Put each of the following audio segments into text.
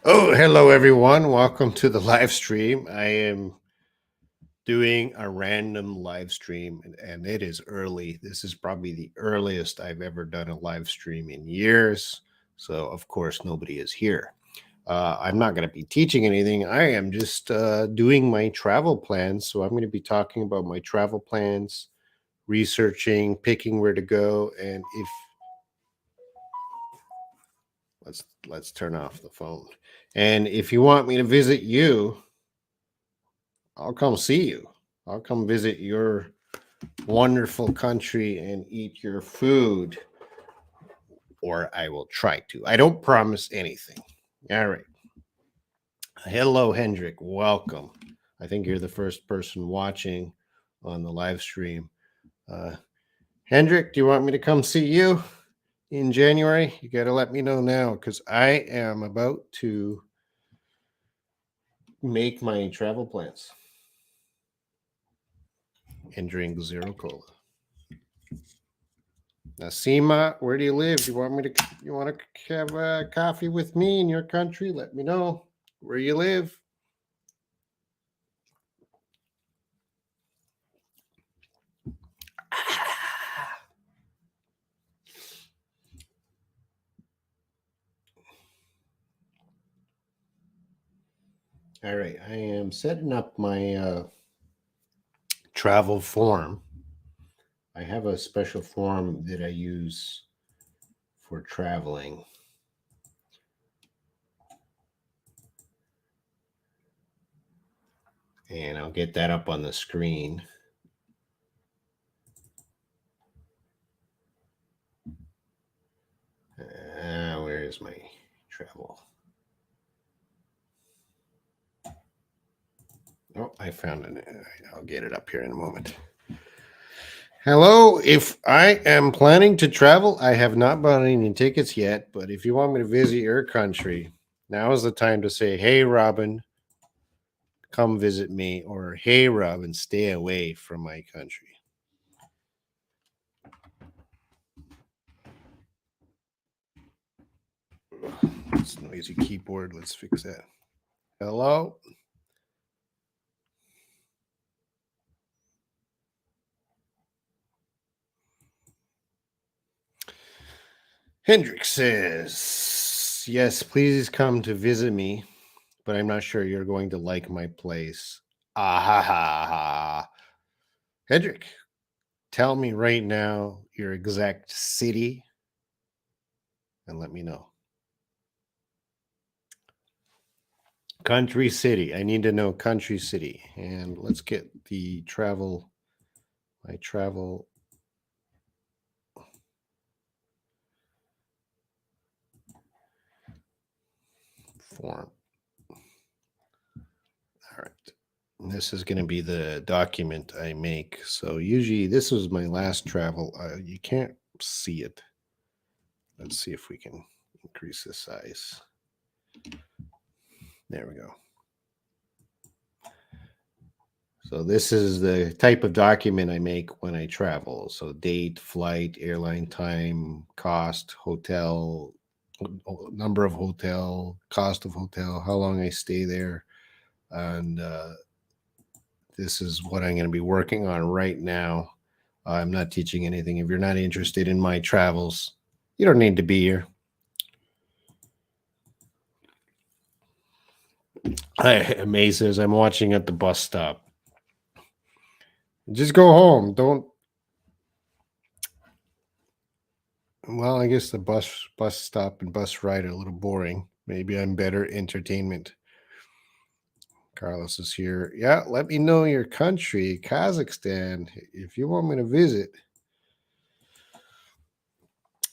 Oh, hello everyone. Welcome to the live stream. I am doing a random live stream and it is early. This is probably the earliest I've ever done a live stream in years. So, of course, nobody is here. I'm not going to be teaching anything. I am just doing my travel plans. So, I'm going to be talking about my travel plans, researching, picking where to go. And if let's turn off the phone. And if you want me to visit you, I'll come see you. I'll come visit your wonderful country and eat your food, or I will try to. I don't promise anything. All right. Hello, Hendrik. Welcome. I think you're the first person watching on the live stream. Uh, Hendrik, do you want me to come see you in January? You got to let me know now because I am about to make my travel plans and drink zero cola. Nasima, where do you live? Do you want me to? You want to have a coffee with me in your country? Let me know where you live. All right, I am setting up my travel form. I have a special form that I use for traveling. And I'll get that up on the screen. Where is my travel? Oh, I found it. I'll get it up here in a moment. Hello. If I am planning to travel, I have not bought any tickets yet, but if you want me to visit your country, now is the time to say, hey, Robin, come visit me, or hey, Robin, stay away from my country. It's noisy keyboard. Let's fix that. Hello. Hendrik says, yes, please come to visit me, but I'm not sure you're going to like my place. Ah ha ha ha. Hendrik, tell me right now your exact city and let me know. Country city. I need to know country city. And let's get the travel, my travel form. All right. This is going to be the document I make. So usually this was my last travel. You can't see it. Let's see if we can increase the size. There we go. So this is the type of document I make when I travel. So date, flight, airline time, cost, hotel, number of hotel, cost of hotel, how long I stay there, and this is what I'm going to be working on right now. I'm not teaching anything. If you're not interested in my travels, you don't need to be here. Amazes. I'm watching at the bus stop. Just go home. Don't. Well, I guess the bus stop and bus ride are a little boring. Maybe I'm better entertainment. Carlos is here. Yeah, let me know your country, Kazakhstan, if you want me to visit.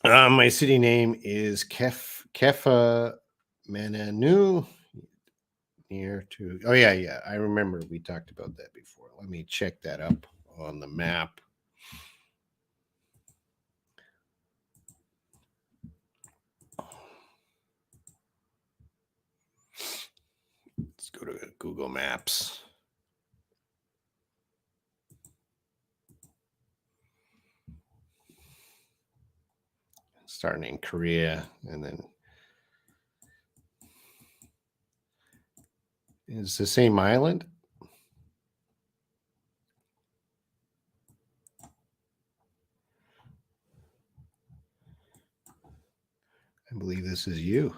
My city name is Kefa Mananu, near to. Oh yeah. I remember we talked about that before. Let me check that up on the map. Let's go to Google Maps. Starting in Korea and then It's the same island. I believe this is you.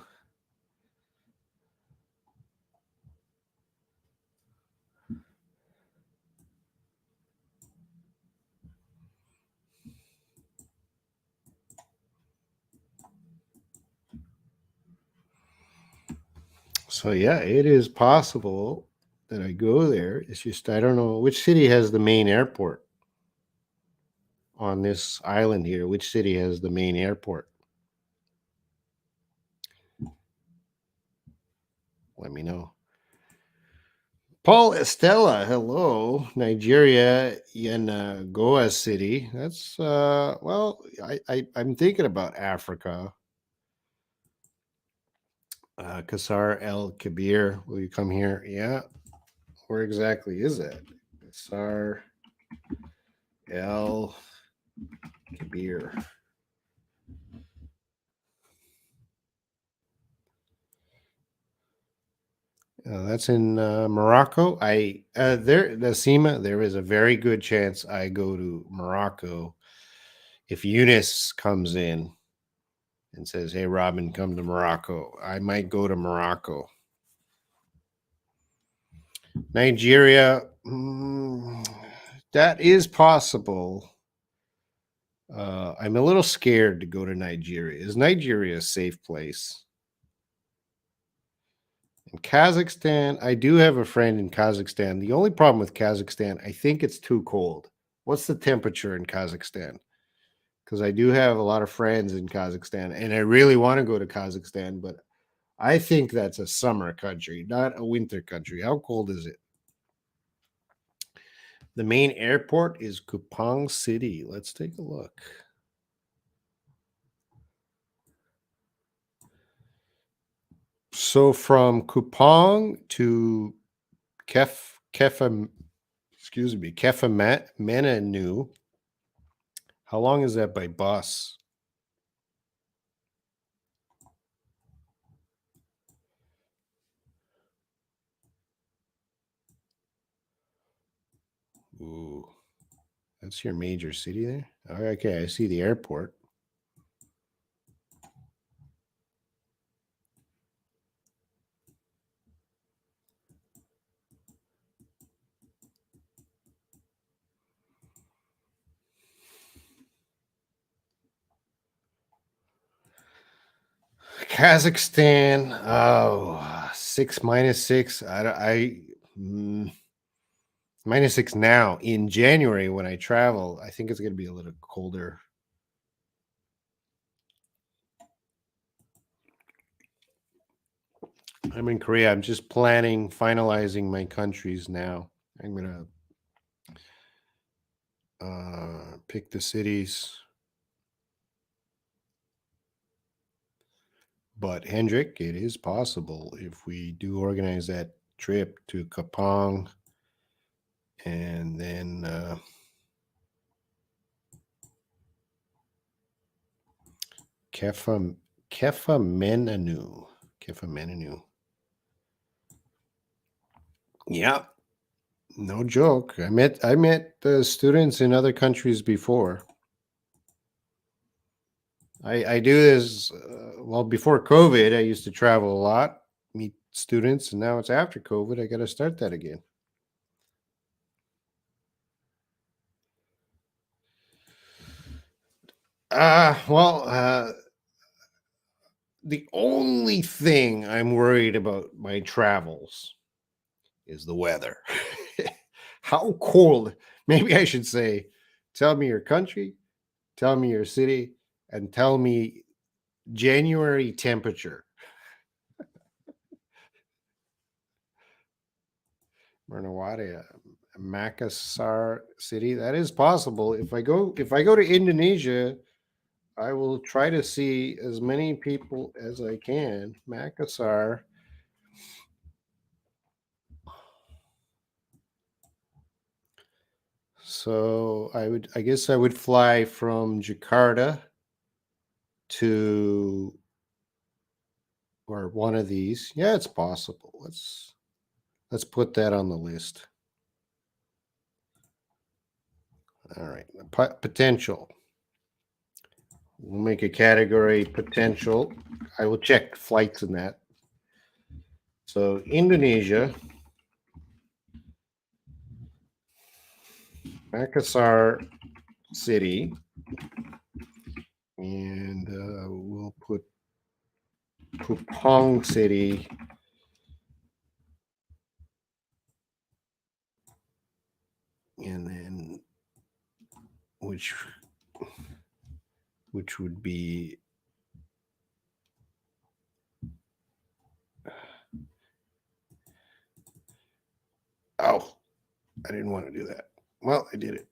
So yeah, it is possible that I go there. It's just I don't know which city has the main airport on this island here. Which city has the main airport? Let me know. Paul Estella, hello, Nigeria in Goa City. That's well, I'm thinking about Africa. Qasar El Kabir, will you come here? Yeah, where exactly is that? Qasar El Kabir. That's in Morocco. There, Nasima. There is a very good chance I go to Morocco if Eunice comes in and says, "Hey, Robin, come to Morocco." I might go to Morocco. Nigeria, that is possible. I'm a little scared to go to Nigeria. Is Nigeria a safe place? In Kazakhstan, I do have a friend in Kazakhstan. The only problem with Kazakhstan, I think it's too cold. What's the temperature in Kazakhstan? Because I do have a lot of friends in Kazakhstan, and I really want to go to Kazakhstan, but I think that's a summer country, not a winter country. How cold is it? The main airport is Kupang City. Let's take a look. So from Kupang to Kefa, excuse me, Menanu. How long is that by bus? Ooh, that's your major city there. Okay, I see the airport. Kazakhstan. Oh, six minus six. Mm, minus six now. In January when I travel, I think it's going to be a little colder. I'm in Korea. I'm just planning, finalizing my countries now. I'm gonna pick the cities. But Hendrik, it is possible if we do organize that trip to Kapong and then Kefa Kefa Menanu. Kefa Menanu. Yeah, no joke. I met students in other countries before. I do this well before COVID. I used to travel a lot, meet students, and now it's after COVID. I got to start that again. The only thing I'm worried about my travels is the weather. How cold? Maybe I should say, tell me your country, tell me your city, and tell me January temperature. Mernawada, Makassar city. That is possible. If I go to Indonesia, I will try to see as many people as I can. Makassar. So I guess I would fly from Jakarta to or one of these. Yeah, it's possible. Let's Let's put that on the list. All right. Potential. We'll make a category potential. I will check flights in that. So Indonesia, Makassar City, and we'll put Kupang City. And then which would be oh, I didn't want to do that. Well, I did it.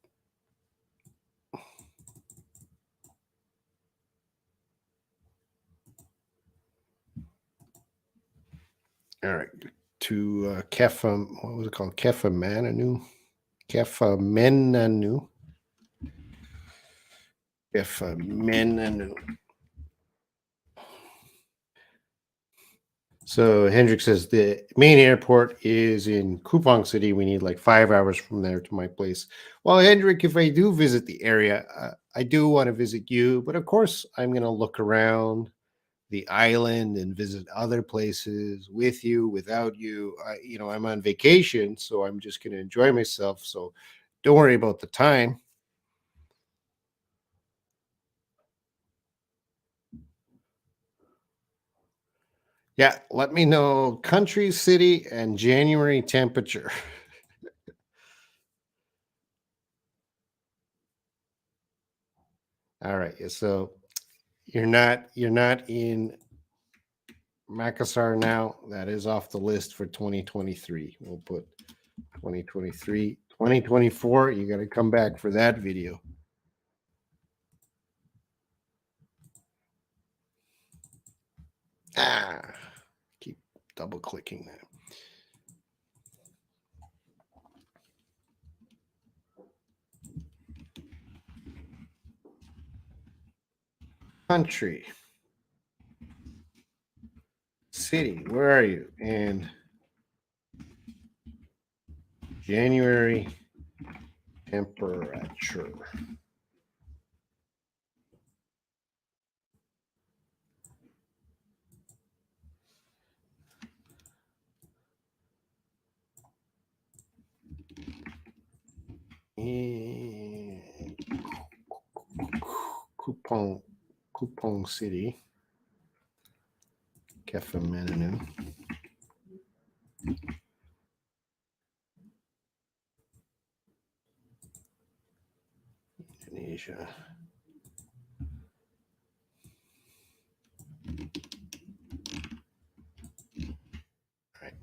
All right. To Kefa, what was it called? Kefamenanu. Kefamenanu. Kefamenanu. So Hendrik says the main airport is in Kupang City. We need like 5 hours from there to my place. Well, Hendrik, if I do visit the area, I do want to visit you, but of course, I'm going to look around the island and visit other places with you, without you. I'm on vacation, so I'm just going to enjoy myself. So don't worry about the time. Yeah, let me know country, city, and January temperature. All right. So you're not in Makassar now. That is off the list for 2023. We'll put 2023, 2024. You got to come back for that video. Keep double clicking that. Country, city, where are you? And January temperature. And Kupang City, Kefamenanu. Indonesia. Right.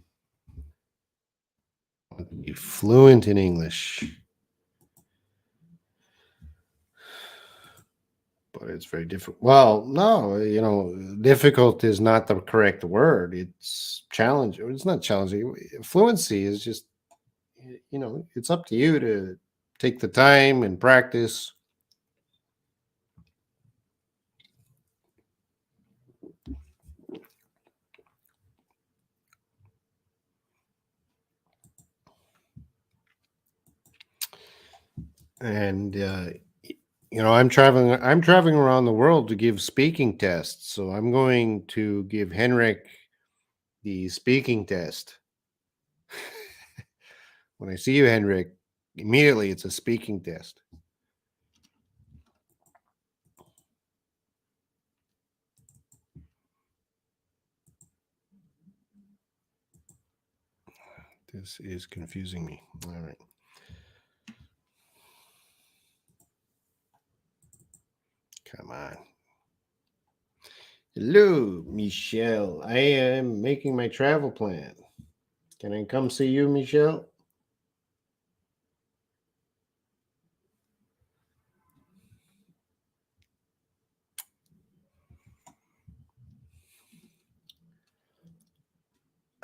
Be fluent in English. But it's very difficult. Well, no, difficult is not the correct word. It's challenging. It's not challenging. Fluency is just, it's up to you to take the time and practice. And I'm traveling around the world to give speaking tests. So I'm going to give Henrik the speaking test. When I see you, Henrik, immediately it's a speaking test. This is confusing me. All right. Come on. Hello, Michelle. I am making my travel plan. Can I come see you, Michelle?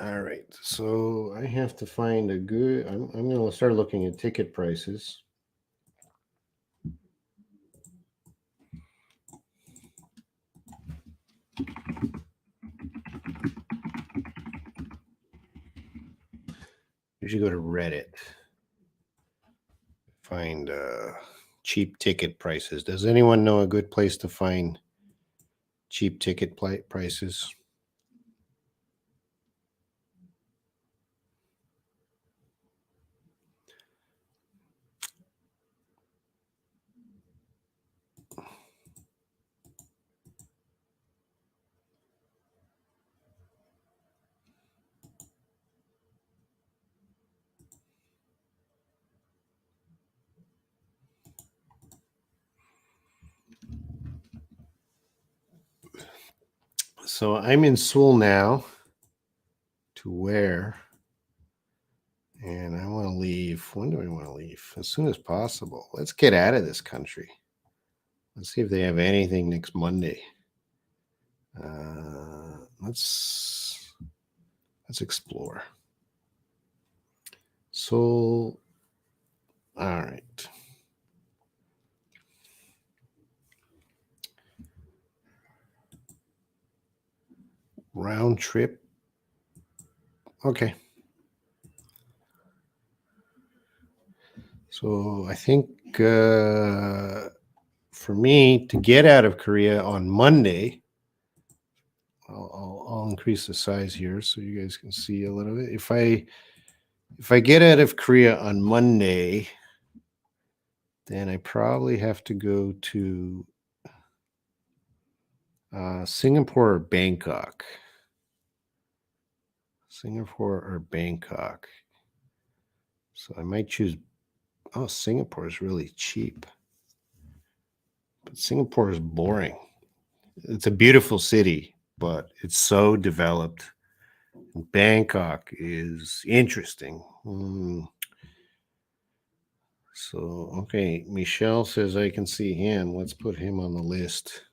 All right. So I have to find a good. I'm going to start looking at ticket prices. Usually go to Reddit. Find cheap ticket prices. Does anyone know a good place to find cheap ticket prices? So I'm in Seoul now to where, and I want to leave. When do I want to leave? As soon as possible. Let's get out of this country. Let's see if they have anything next Monday. Let's explore. Seoul. All right. Round trip. Okay. So I think for me to get out of Korea on Monday, I'll increase the size here so you guys can see a little bit. If I get out of Korea on Monday, then I probably have to go to Singapore or Bangkok. Singapore or Bangkok. So I might choose. Oh, Singapore is really cheap. But Singapore is boring. It's a beautiful city, but it's so developed. Bangkok is interesting. So, okay, Michelle says I can see him. Let's put him on the list.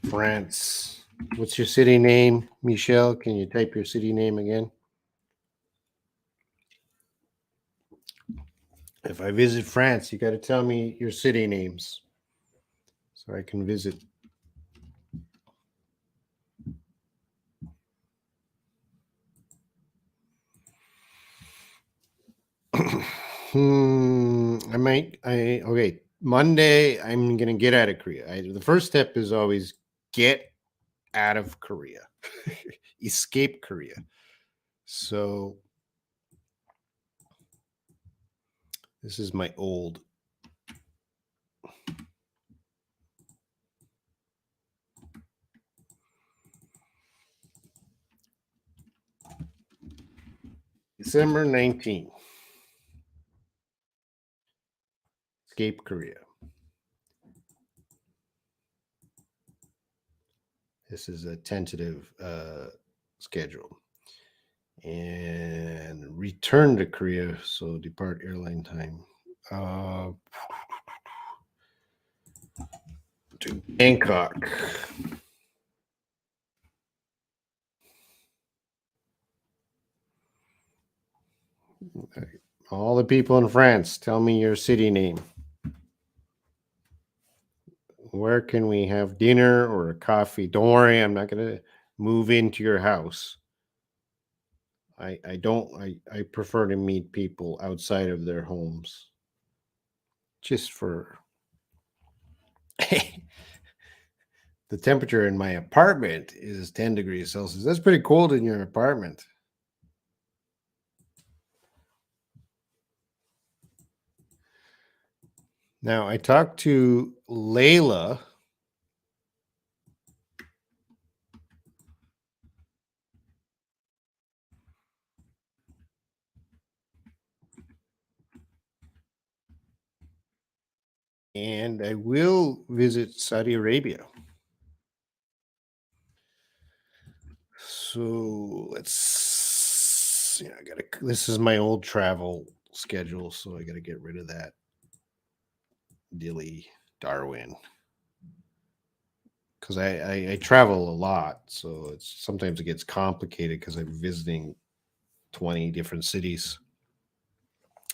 France. What's your city name, Michelle? Can you type your city name again? If I visit France, you got to tell me your city names so I can visit. Okay. Monday, I'm going to get out of Korea. The first step is always get out of Korea, escape Korea. So this is my old. December 19th. Escape Korea. This is a tentative schedule. And return to Korea. So depart airline time. To Bangkok. All the people in France, tell me your city name. Where can we have dinner or a coffee? Don't worry, I'm not going to move into your house. I prefer to meet people outside of their homes. Just for the temperature in my apartment is 10 degrees Celsius. That's pretty cold in your apartment. Now, I talked to Layla. And I will visit Saudi Arabia. So let's, this is my old travel schedule. So I got to get rid of that Dilly Darwin. Because I travel a lot. So sometimes it gets complicated because I'm visiting 20 different cities.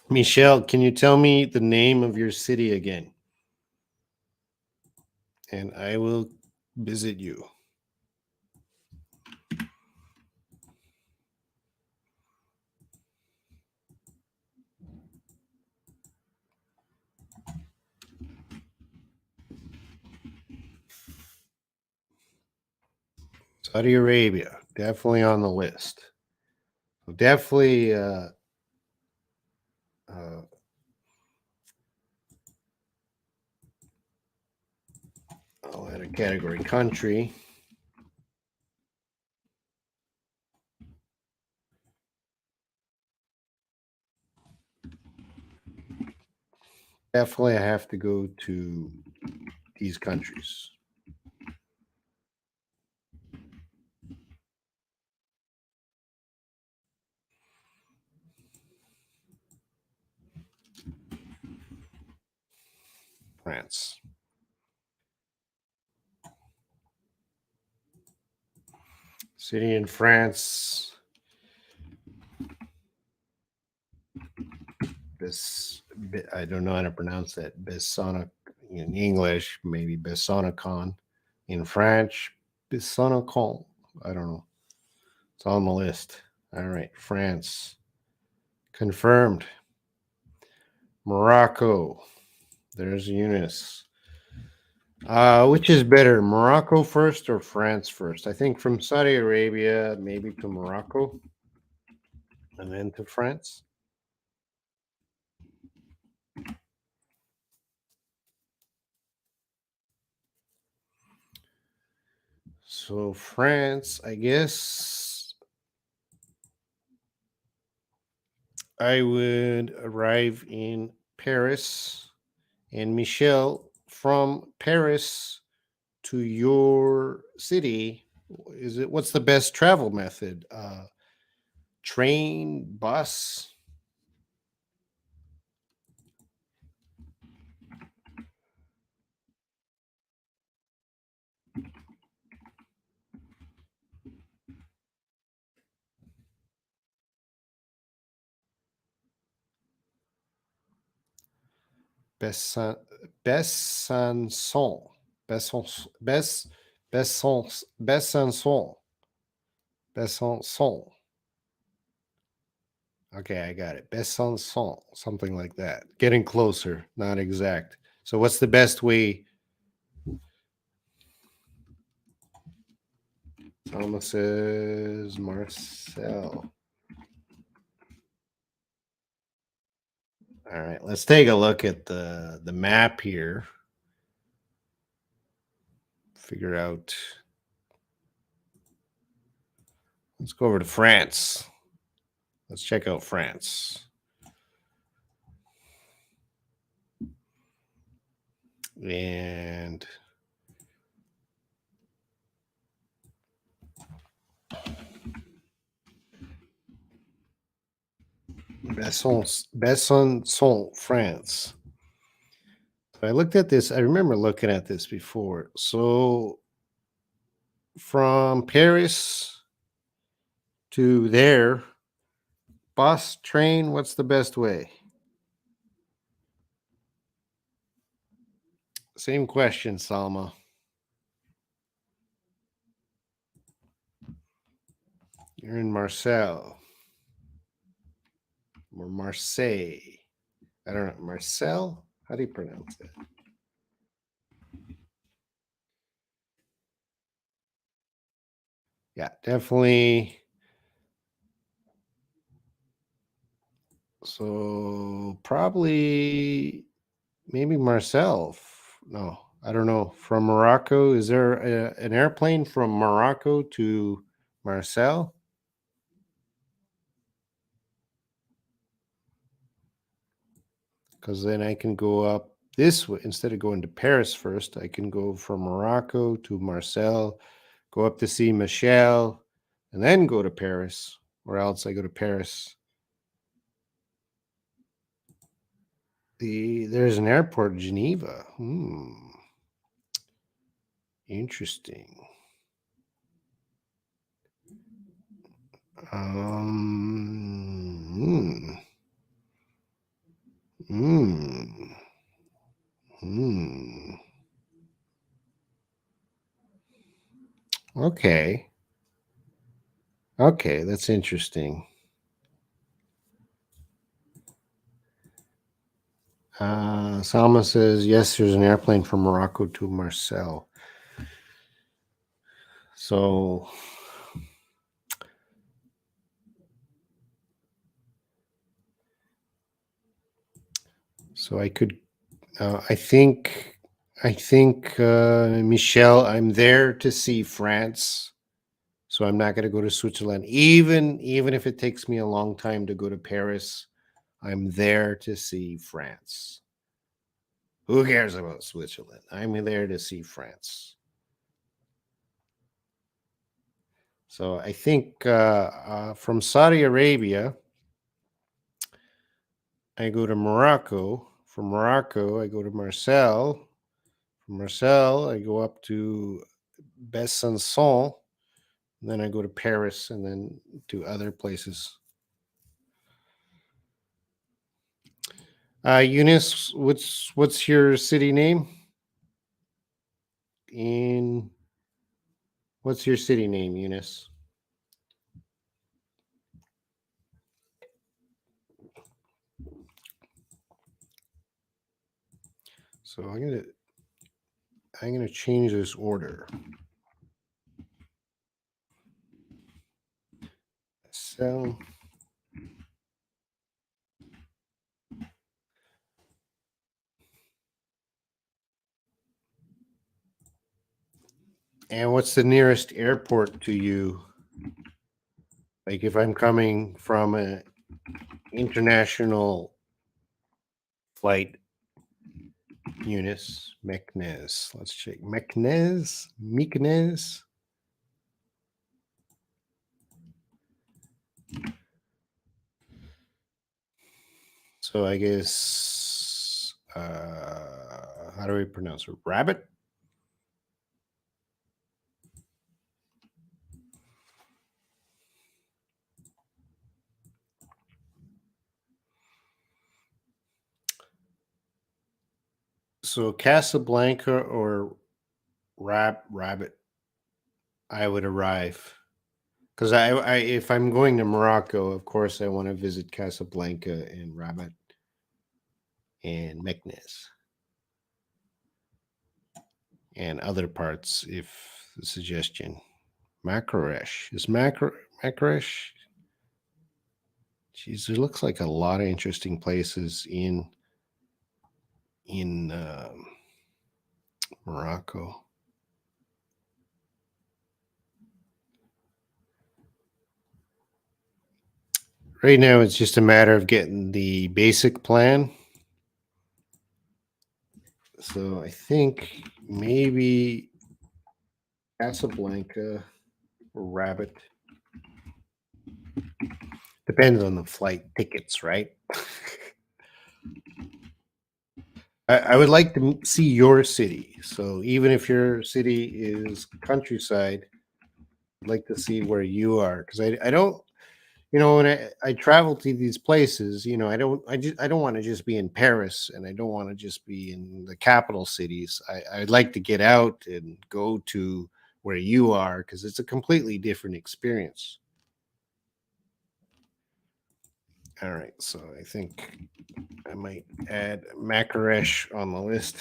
Michelle, can you tell me the name of your city again? and I will visit you. Saudi Arabia, definitely on the list. So definitely uh, I'll add a category country. Definitely, I have to go to these countries. France. City in France. I don't know how to pronounce that. Bessona in English, maybe Bessonacon. In French, Bessonacon. I don't know. It's on the list. All right, France. Confirmed. Morocco. There's Eunice. Which is better, Morocco first or France first? I think from Saudi Arabia, maybe to Morocco, and then to France. So France, I guess I would arrive in Paris, and Michelle, from Paris to your city, is it what's the best travel method? Train, bus? Bessan, Besançon, Besançon, Besançon, Besançon, Besançon. Okay, I got it. Besançon, something like that. Getting closer, not exact. So, what's the best way? Thomas says Marcel. All right, let's take a look at the map here. Figure out. Let's go over to France. Let's check out France. And Besançon, France. So I looked at this. I remember looking at this before. So from Paris to there, bus, train, what's the best way? Same question, Salma. You're in Marseille or Marseille. I don't know. Marcel? How do you pronounce it? Yeah, definitely. So probably maybe Marcel. No, I don't know. From Morocco, is there an airplane from Morocco to Marseille? Because then I can go up this way instead of going to Paris first. I can go from Morocco to Marseille, go up to see Michelle, and then go to Paris, or else I go to Paris. There's an airport, Geneva. Interesting. Um, hmm, hmm, hmm. Okay. Okay, that's interesting. Salma says, yes, there's an airplane from Morocco to Marseille. So, so I could, Michelle, I'm there to see France. So I'm not going to go to Switzerland, even if it takes me a long time to go to Paris. I'm there to see France. Who cares about Switzerland? I'm there to see France. So I think from Saudi Arabia, I go to Morocco. From Morocco, I go to Marseille. From Marseille, I go up to Besançon. And then I go to Paris and then to other places. Eunice, what's your city name? In What's your city name, Eunice? So I'm gonna change this order. So, and what's the nearest airport to you? Like if I'm coming from an international flight, Eunice, Meknes. Let's check. Meknes. So I guess, how do we pronounce it? Rabbit? So Casablanca or Rabbit, I would arrive. Because if I'm going to Morocco, of course, I want to visit Casablanca and Rabat and Meknes and other parts. If the suggestion, Marrakesh is Marrakesh. Geez, there looks like a lot of interesting places in Morocco. Right now, it's just a matter of getting the basic plan. So I think maybe Casablanca or Rabbit. Depends on the flight tickets, right? I would like to see your city. So even if your city is countryside, I'd like to see where you are because I don't, when I travel to these places, I don't want to just be in Paris and I don't want to just be in the capital cities. I'd like to get out and go to where you are because it's a completely different experience. All right, so I think I might add Marrakesh on the list.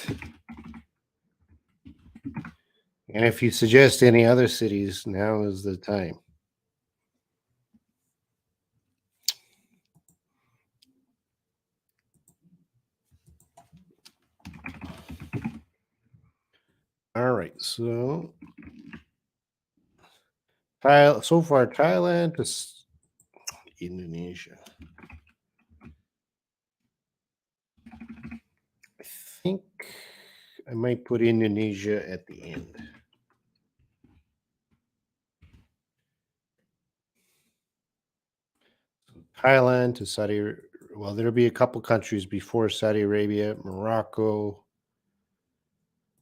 And if you suggest any other cities, now is the time. All right, so so far Thailand to Indonesia. I think I might put Indonesia at the end. Thailand to Saudi. Well, there'll be a couple countries before Saudi Arabia, Morocco,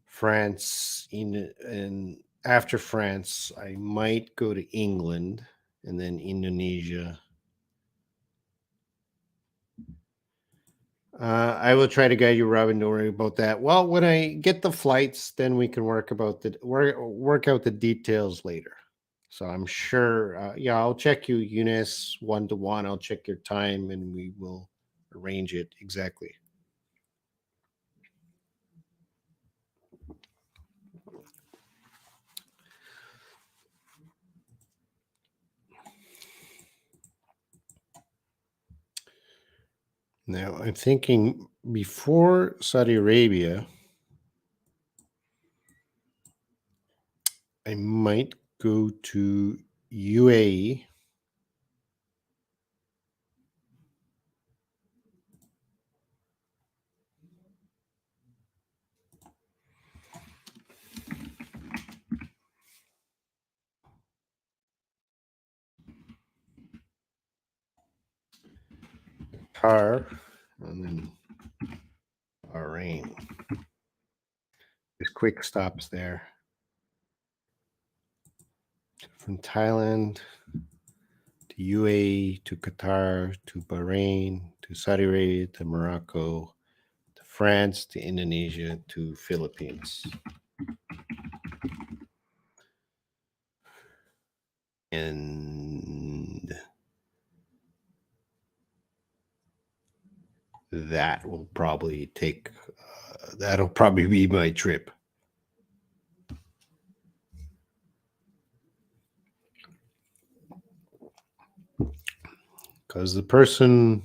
France, and after France, I might go to England and then Indonesia. I will try to guide you, Robin. Don't worry about that. Well, when I get the flights, then we can work out the details later. So I'm sure. Yeah, I'll check you, Eunice, 1 to 1. I'll check your time, and we will arrange it exactly. Now I'm thinking before Saudi Arabia, I might go to UAE. Qatar, and then Bahrain. Just quick stops there. From Thailand to UAE to Qatar to Bahrain to Saudi Arabia to Morocco to France to Indonesia to Philippines. And that will probably take, that'll probably be my trip. Because the person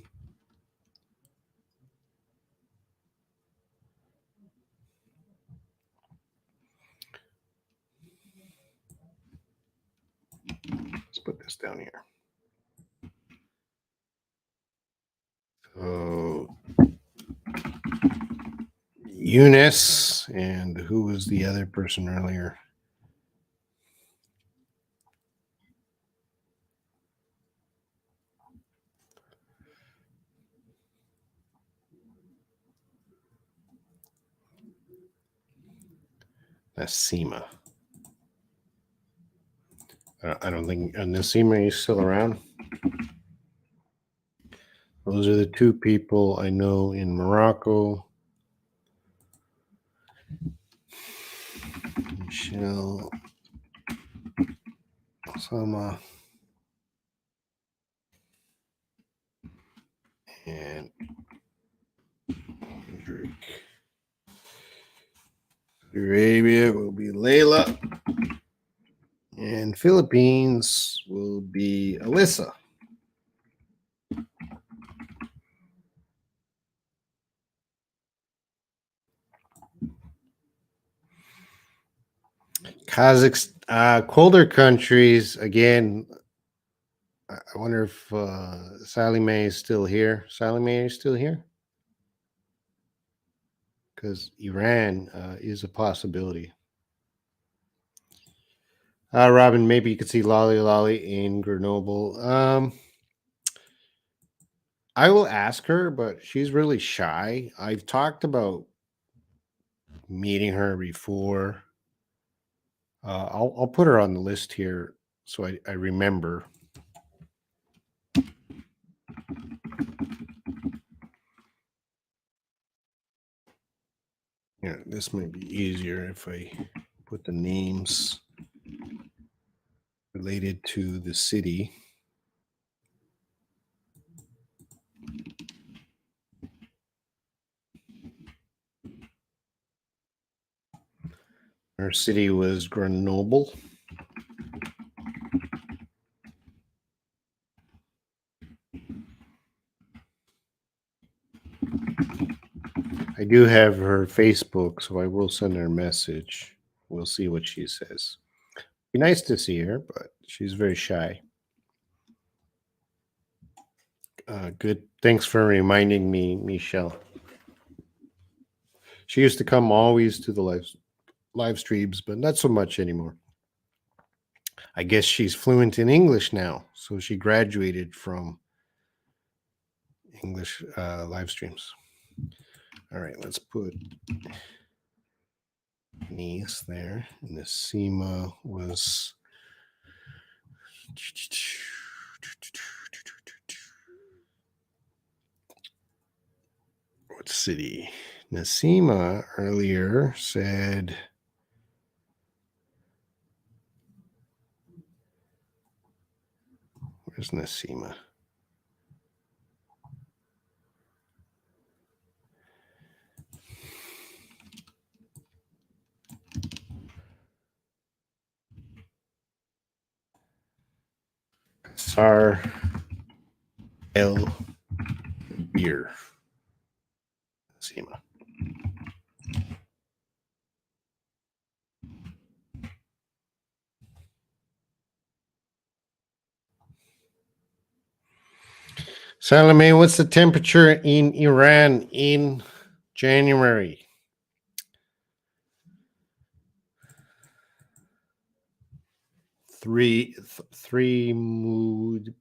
let's put this down here. So Eunice, and who was the other person earlier? Nasima. I don't think Nasima is still around. Those are the two people I know in Morocco. Michelle, Osama, and Hendrik. Arabia will be Layla. And Philippines will be Alyssa. Kazakhstan, colder countries. Again, I wonder if Sally Mae is still here. Sally Mae is still here? Because Iran is a possibility. Robin, maybe you could see Lolly Lolly in Grenoble. I will ask her, but she's really shy. I've talked about meeting her before. I'll put her on the list here so I remember. Yeah, this might be easier if I put the names related to the city. Our city was Grenoble. I do have her Facebook, so I will send her a message. We'll see what she says. Be nice to see her, but she's very shy. Good. Thanks for reminding me, Michelle. She used to come always to the live streams, but not so much anymore. I guess she's fluent in English now, so she graduated from English live streams. All right, let's put Nice there. And the SEMA was What city? Nasima earlier said, where's Nasima? Sar El Beer. Nasima. Salome, what's the temperature in Iran in January? Three mood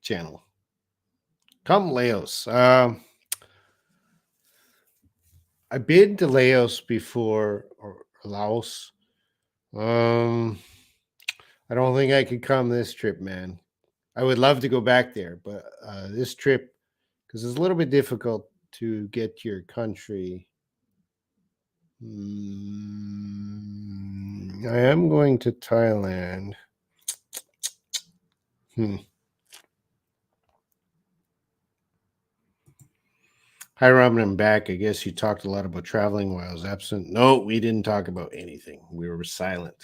channel. Come Laos. I've been to Laos before, or Laos. I don't think I could come this trip, man. I would love to go back there, but this trip, because it's a little bit difficult to get to your country. I am going to Thailand. Hi, Robin. I'm back. I guess you talked a lot about traveling while I was absent. No, we didn't talk about anything. We were silent.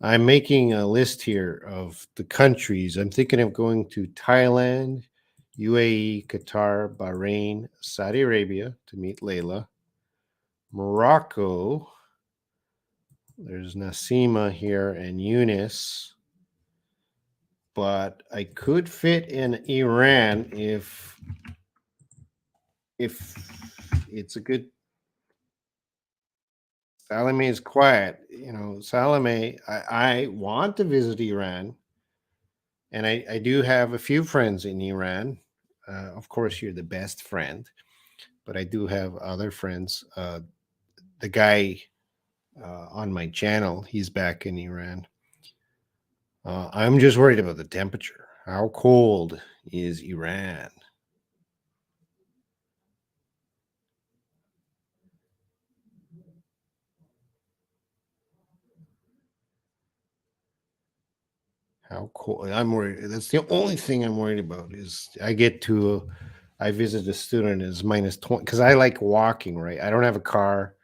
I'm making a list here of the countries. I'm thinking of going to Thailand, UAE, Qatar, Bahrain, Saudi Arabia to meet Layla, Morocco. There's Nasima here and Eunice. But I could fit in Iran if it's a good. Salome is quiet. Salome, I want to visit Iran, and I do have a few friends in Iran. Of course, you're the best friend, but I do have other friends. The guy on my channel, he's back in Iran. I'm just worried about the temperature. How cold is Iran? How cool! I'm worried. That's the only thing I'm worried about is I visit a student is minus 20 because I like walking. Right, I don't have a car,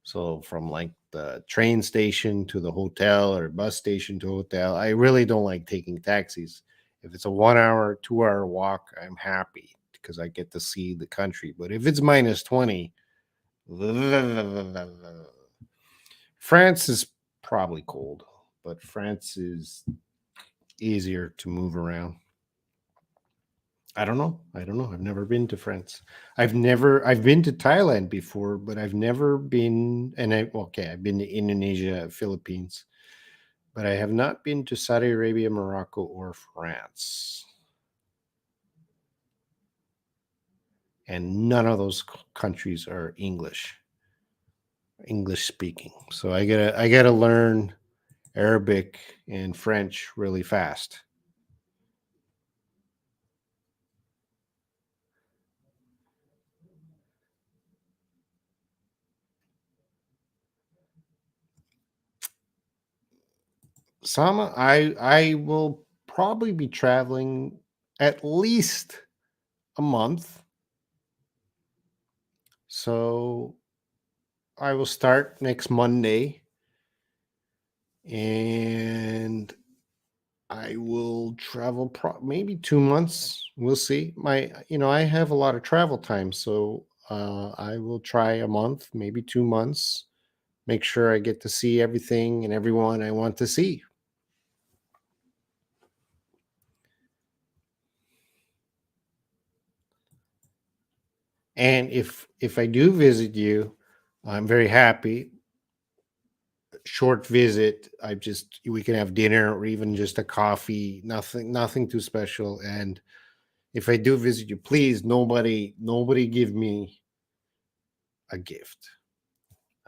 so from like the train station to the hotel or bus station to hotel, I really don't like taking taxis. If it's a 1 hour, 2 hour walk, I'm happy because I get to see the country. But if it's minus 20, France is probably cold, but France is easier to move around. I don't know. I've never been to France. I've been to Thailand before, but I've never been I've been to Indonesia, Philippines, but I have not been to Saudi Arabia, Morocco, or France. And none of those countries are English speaking. So I gotta learn Arabic and French really fast. Sama, I will probably be traveling at least a month. So I will start next Monday and I will travel maybe 2 months. We'll see. I have a lot of travel time. So I will try a month, maybe 2 months, make sure I get to see everything and everyone I want to see. And if I do visit you, I'm very happy. Short visit. We can have dinner or even just a coffee. Nothing too special. And if I do visit you, please nobody give me a gift.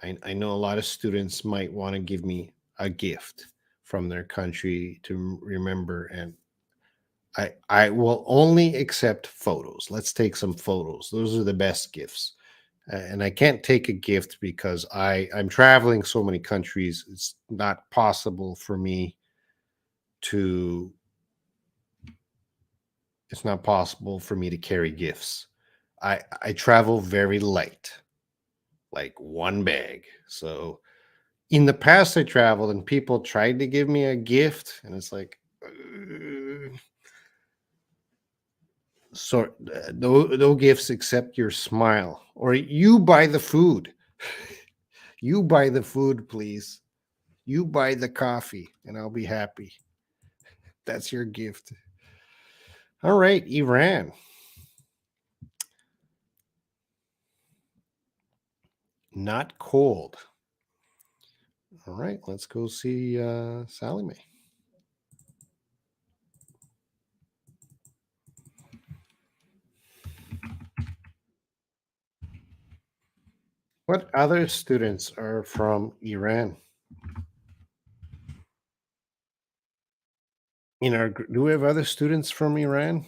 I know a lot of students might want to give me a gift from their country to remember, and I will only accept photos. Let's take some photos. Those are the best gifts. And I can't take a gift because I'm traveling so many countries. It's not possible for me to it's not possible for me to carry gifts. I travel very light, like one bag. So in the past I traveled and people tried to give me a gift and it's like so no gifts except your smile or you buy the food. You buy the food, please. You buy the coffee and I'll be happy. That's your gift. All right, Iran. Not cold. All right, let's go see Sally Mae. What other students are from Iran? Do we have other students from Iran?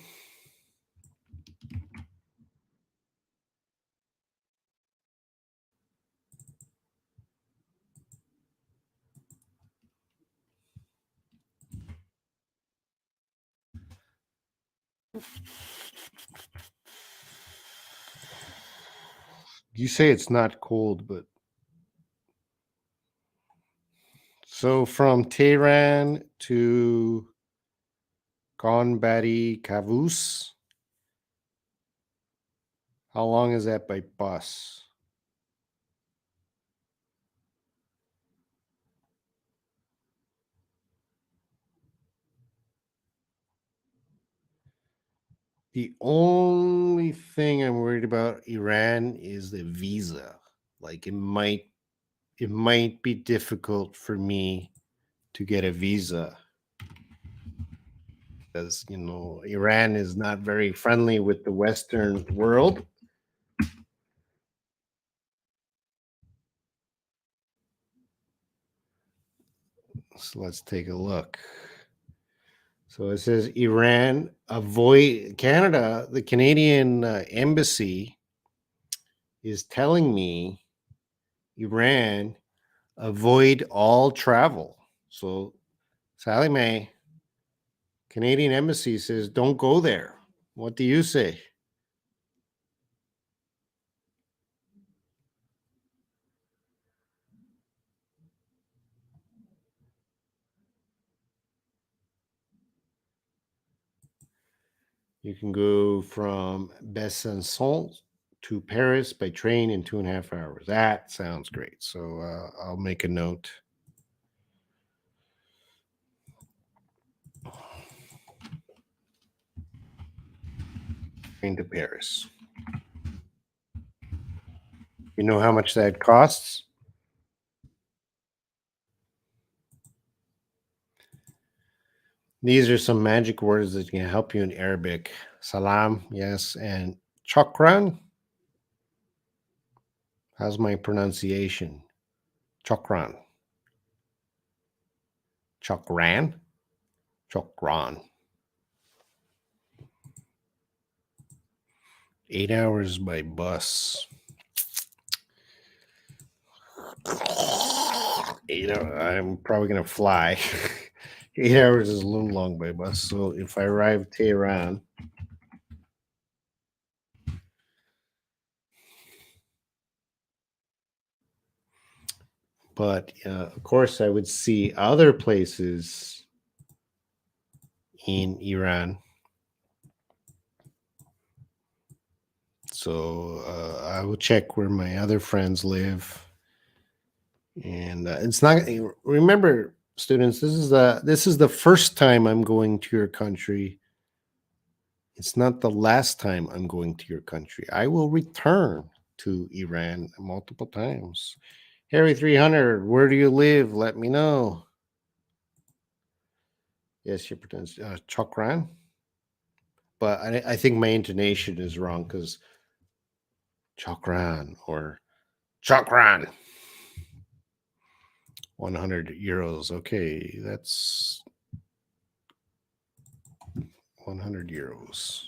You say it's not cold, but so from Tehran to Konbari Kavus, how long is that by bus? The only thing I'm worried about Iran is the visa. Like it might be difficult for me to get a visa because Iran is not very friendly with the Western world. So let's take a look. So it says Iran avoid Canada. The Canadian embassy is telling me Iran avoid all travel. So Sally Mae, Canadian embassy says don't go there. What do you say? You can go from Besançon to Paris by train in 2.5 hours. That sounds great. So I'll make a note. Train to Paris. You know how much that costs? These are some magic words that can help you in Arabic. Salam, yes, and chokran. How's my pronunciation? Chokran. Chokran. Chokran. 8 hours by bus. 8 hours. I'm probably gonna fly. 8 hours is a little long by bus. So if I arrive Tehran, but of course I would see other places in Iran. So I will check where my other friends live, and it's not. Remember, students, this is the first time I'm going to your country. It's not the last time I'm going to your country. I will return to Iran multiple times. Harry 300, where do you live? Let me know. Yes, you pronounce Chokran, but I think my intonation is wrong because Chokran or Chokran. 100 euros. Okay, that's 100 euros.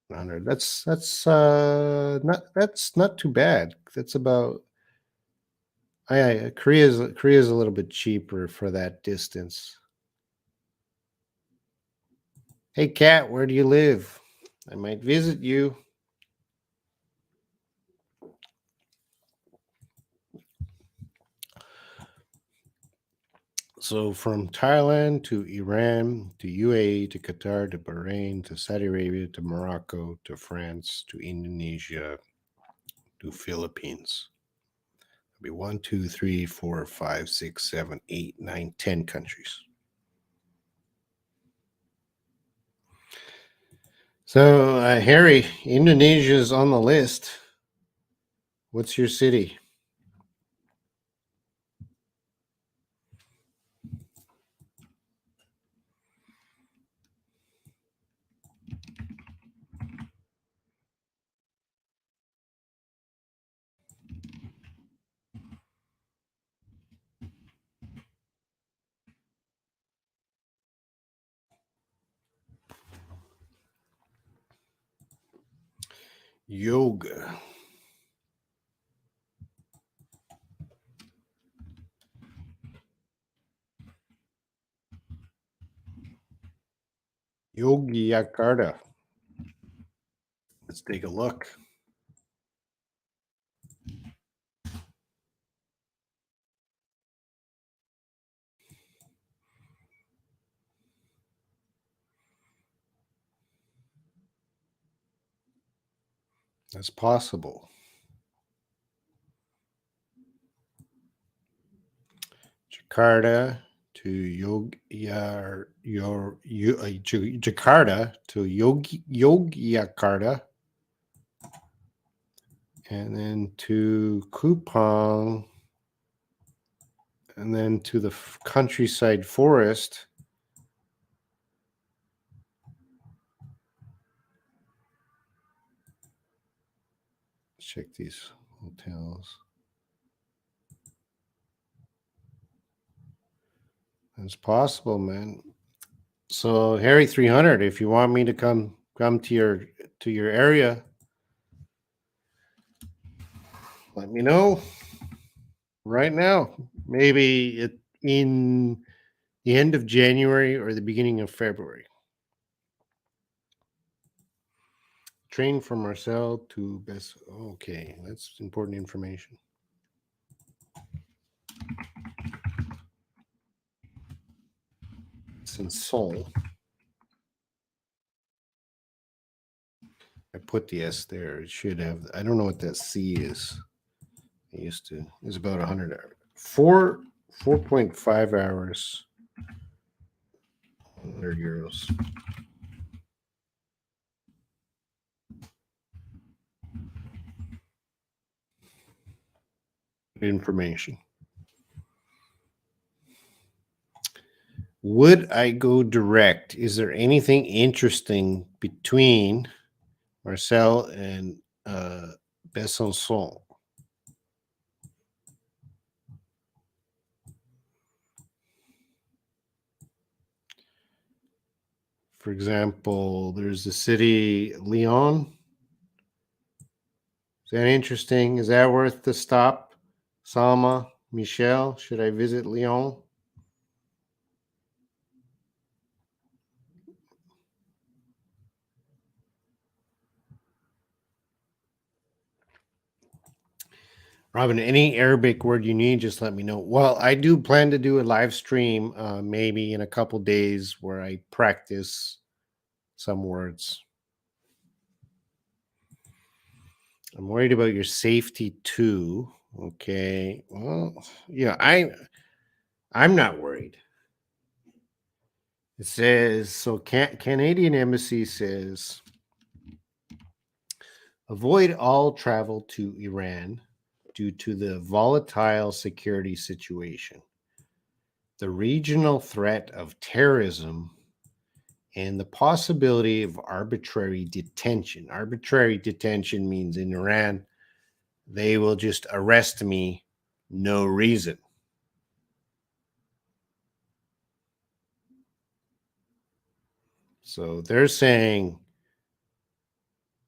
100. That's not too bad. That's about Korea's a little bit cheaper for that distance. Hey Kat, where do you live? I might visit you. So from Thailand to Iran to UAE to Qatar to Bahrain to Saudi Arabia to Morocco to France to Indonesia to Philippines. It'll be 1, 2, 3, 4, 5, 6, 7, 8, 9, 10 countries. So Harry, Indonesia's on the list. What's your city? Yoga. Yogyakarta. Let's take a look. That's possible. Jakarta to Jakarta to Yogyakarta, and then to Kupang, and then to the countryside forest. Check these hotels. It's possible, man. So Harry 300, if you want me to come to your area, let me know right now. Maybe in the end of January or the beginning of February. Train from Marseille to Best. Okay, that's important information. It's in Seoul. I put the S there. It should have. I don't know what that C is. It used to. It's about 100 hours. 4.5 hours. 100 euros. Information. Would I go direct? Is there anything interesting between Marseille and Besançon? For example, there's the city Lyon. Is that interesting? Is that worth the stop? Salma, Michelle, should I visit Lyon? Robin, any Arabic word you need, just let me know. Well, I do plan to do a live stream maybe in a couple days where I practice some words. I'm worried about your safety too. Okay. Well, yeah, I'm not worried. It says so Canadian Embassy says avoid all travel to Iran due to the volatile security situation, the regional threat of terrorism, and the possibility of arbitrary detention. Arbitrary detention means in Iran, they will just arrest me, no reason. So they're saying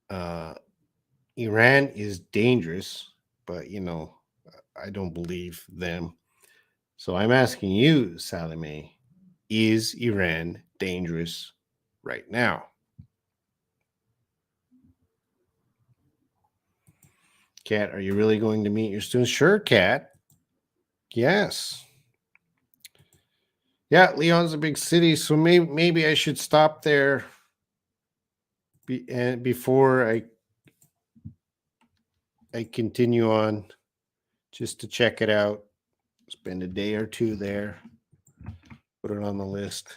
Iran is dangerous, but I don't believe them. So I'm asking you, Salome, is Iran dangerous right now? Kat, are you really going to meet your students? Sure, Kat. Yes. Yeah, Leon's a big city, so maybe I should stop there before I continue on, just to check it out. Spend a day or two there. Put it on the list.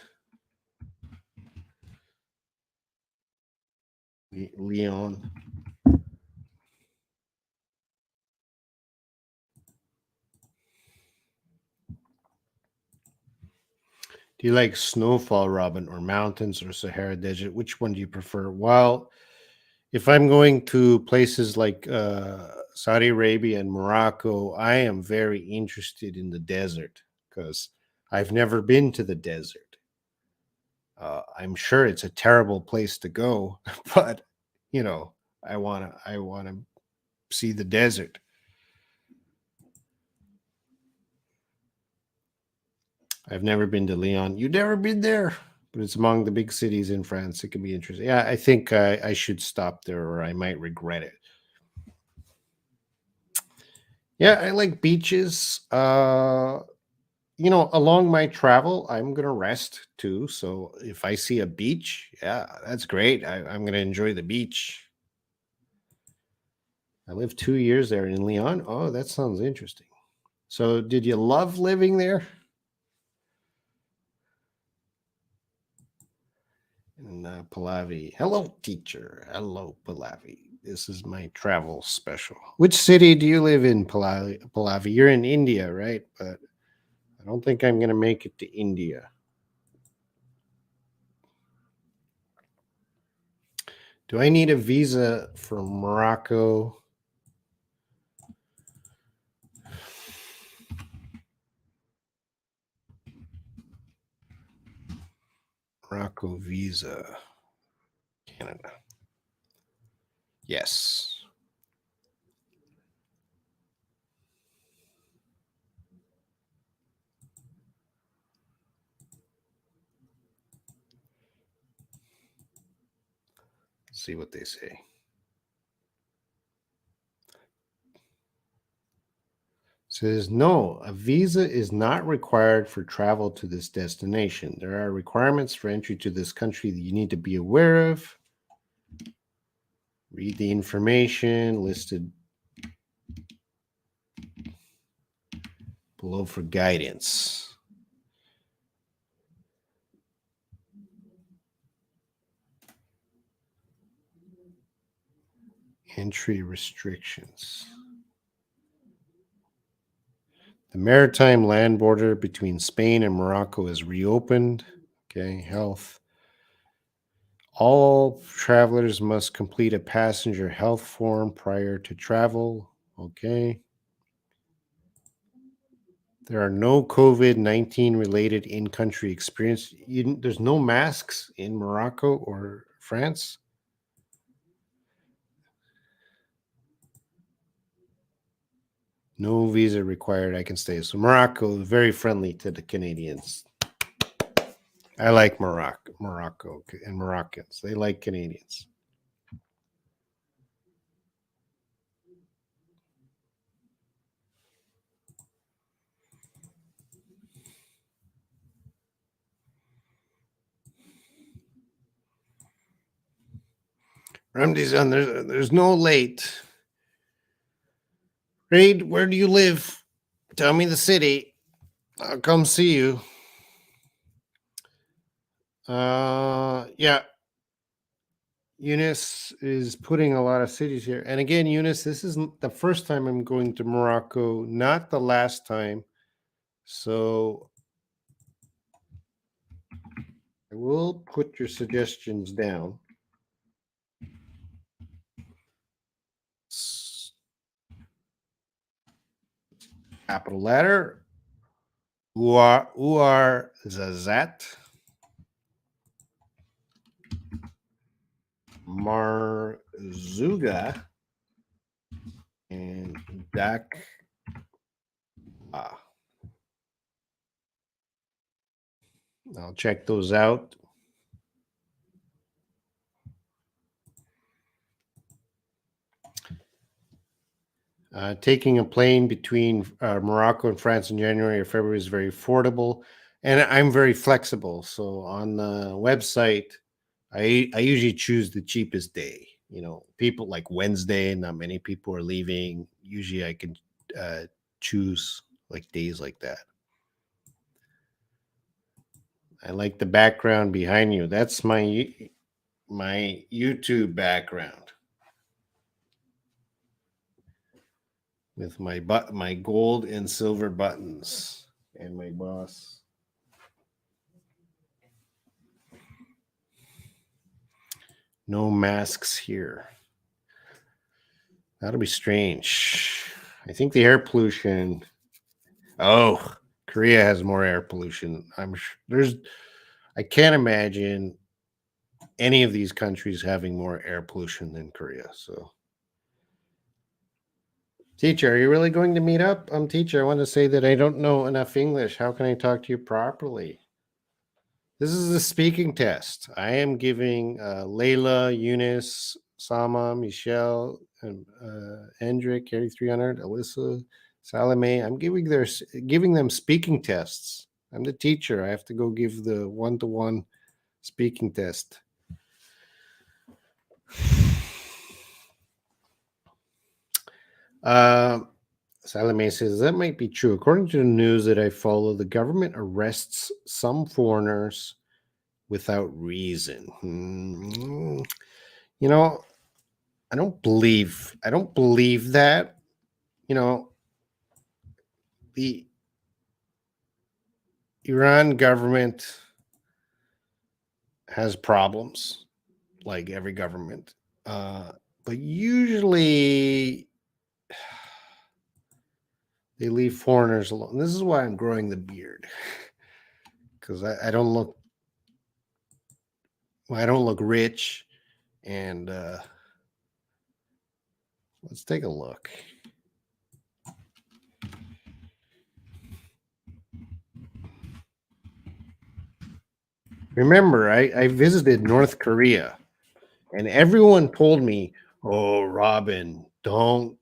Leon. Do you like snowfall, Robin, or mountains or Sahara Desert? Which one do you prefer? Well, if I'm going to places like Saudi Arabia and Morocco, I am very interested in the desert because I've never been to the desert. I'm sure it's a terrible place to go, but I wanna see the desert. I've never been to Lyon. You've never been there, but it's among the big cities in France. It can be interesting. Yeah, I think I should stop there, or I might regret it. Yeah, I like beaches. Along my travel, I'm gonna rest too. So if I see a beach, yeah, that's great. I'm gonna enjoy the beach. I lived 2 years there in Lyon. Oh, that sounds interesting. So, did you love living there? In Pallavi. Hello, teacher. Hello, Pallavi. This is my travel special. Which city do you live in, Pallavi? You're in India, right? But I don't think I'm going to make it to India. Do I need a visa for Morocco? Morocco visa. Canada. Yes. Let's see what they say. Says no, a visa is not required for travel to this destination. There are requirements for entry to this country that you need to be aware of. Read the information listed below for guidance. Entry restrictions. The maritime land border between Spain and Morocco is reopened. Okay, health. All travelers must complete a passenger health form prior to travel. Okay. There are no COVID-19 related in country experience. There's no masks in Morocco or France. No visa required. I can stay. So Morocco is very friendly to the Canadians. I like Morocco and Moroccans. They like Canadians. Remedies on there's no late. Raid, where do you live? Tell me the city. I'll come see you. Yeah. Eunice is putting a lot of cities here. And again, Eunice, this isn't the first time I'm going to Morocco, not the last time. So I will put your suggestions down. Capital letter. Uar Zazat. Marzuga, and Dak. I'll check those out. Taking a plane between Morocco and France in January or February is very affordable, and I'm very flexible. So on the website, I usually choose the cheapest day. You know, people like Wednesday, not many people are leaving. Usually, I can uh, choose like days like that. I like the background behind you. That's my YouTube background with my gold and silver buttons and my boss. No masks here. That'll be strange. I think the air pollution. Oh, Korea has more air pollution. I'm sure there's. I can't imagine any of these countries having more air pollution than Korea. So, teacher, are you really going to meet up? Teacher, I want to say that I don't know enough English. How can I talk to you properly? This is a speaking test. I am giving Layla, Eunice, Sama, Michelle, and Hendrik, Carrie 300, Alyssa, Salome. I'm giving them speaking tests. I'm the teacher. I have to go give the one-to-one speaking test. Salome says that might be true. According to the news that I follow, the government arrests some foreigners without reason. You know, I don't believe that. You know, the Iran government has problems, like every government. But usually they leave foreigners alone. This is why I'm growing the beard. Because I don't look rich, and let's take a look. Remember, I visited North Korea, and everyone told me, "Oh, Robin, don't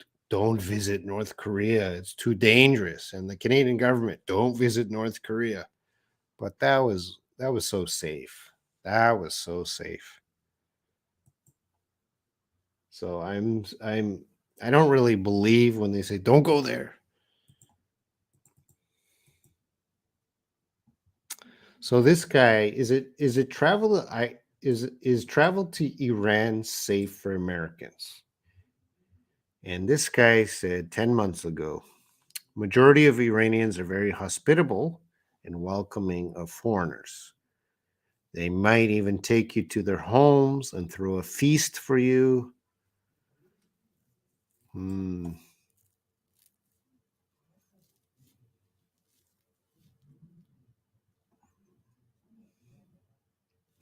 visit North Korea. It's too dangerous." And the Canadian government, "Don't visit North Korea." But that was so safe. That was so safe. So I don't really believe when they say don't go there. So this guy, is it travel I is travel to Iran safe for Americans? And this guy said 10 months ago, majority of Iranians are very hospitable and welcoming of foreigners. They might even take you to their homes and throw a feast for you. Hmm.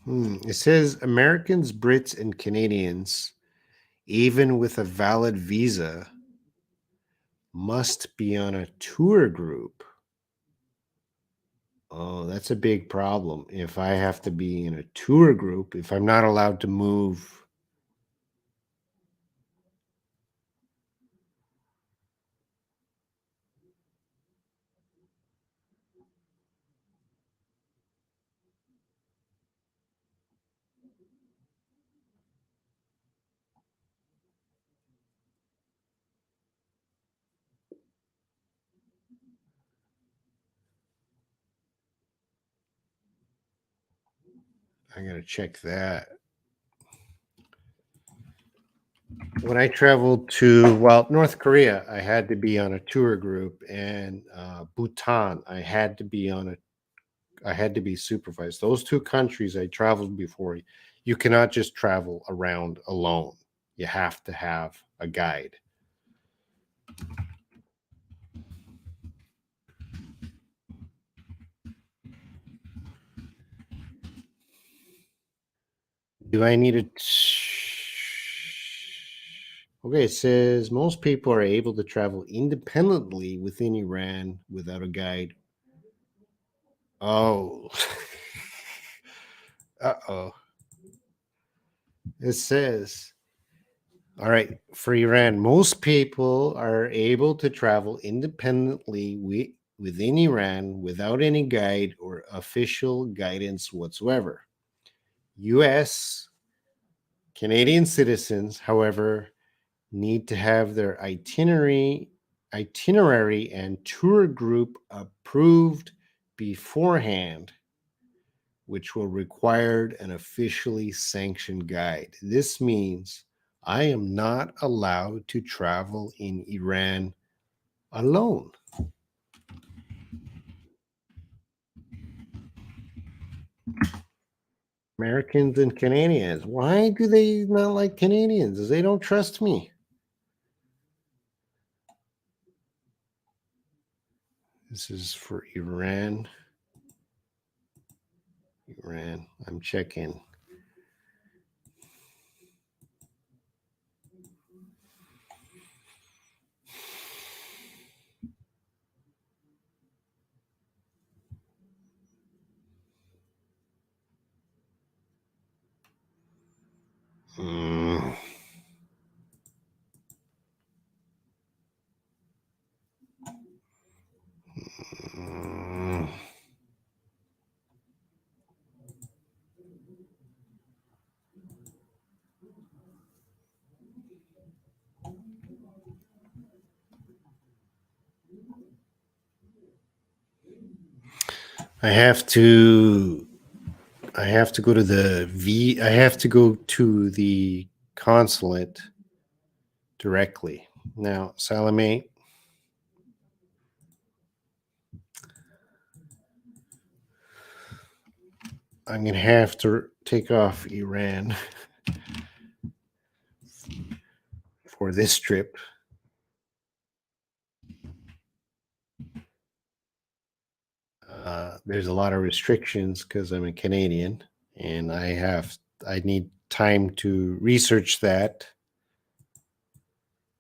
It says Americans, Brits, and Canadians, even with a valid visa, must be on a tour group. Oh, that's a big problem. If I have to be in a tour group, if I'm not allowed to move, I got to check that. When I traveled to, well, North Korea, I had to be on a tour group, and Bhutan, I had to be supervised. Those two countries I traveled before, you cannot just travel around alone. You have to have a guide. Do I need a? Okay, it says most people are able to travel independently within Iran without a guide. Oh, uh-oh. It says, all right, for Iran, most people are able to travel independently within Iran without any guide or official guidance whatsoever. US Canadian citizens, however, need to have their itinerary and tour group approved beforehand, which will require an officially sanctioned guide. This means I am not allowed to travel in Iran alone. Americans and Canadians. Why do they not like Canadians? They don't trust me. This is for Iran. Iran. I'm checking. Mm. Mm. I have to I have to go to I have to go to the consulate directly. Now, Salome, I'm going to have to take off Iran for this trip. There's a lot of restrictions because I'm a Canadian and I need time to research that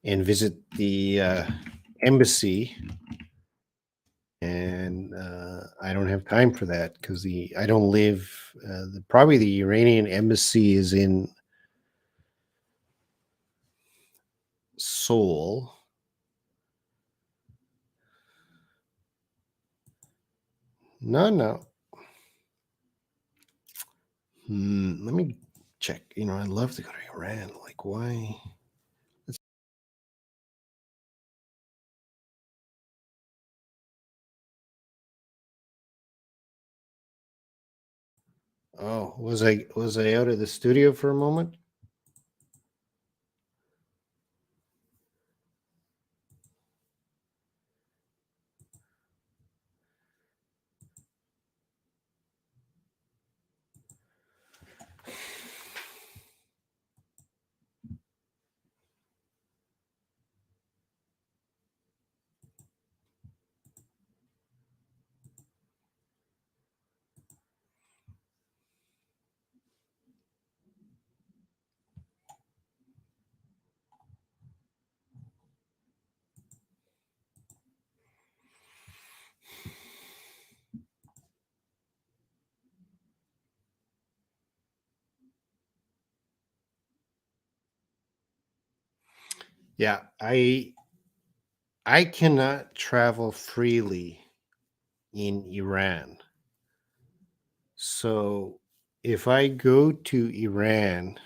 and visit the embassy, and I don't have time for that because the I don't live. Probably the Iranian embassy is in Seoul. No, no. Let me check. I'd love to go to Iran. Like, why? Oh, was I out of the studio for a moment? Yeah, I cannot travel freely in Iran. So if I go to Iran,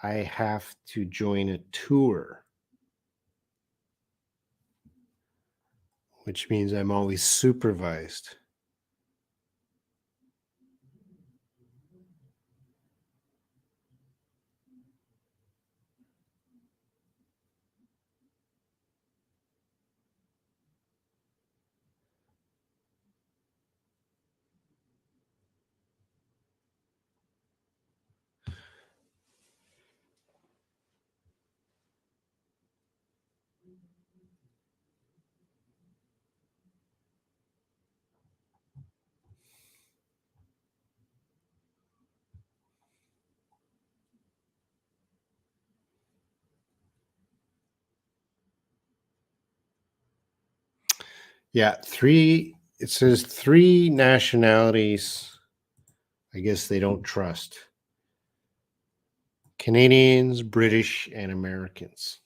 I have to join a tour, which means I'm always supervised. Yeah, three. It says three nationalities. I guess they don't trust: Canadians, British, and Americans.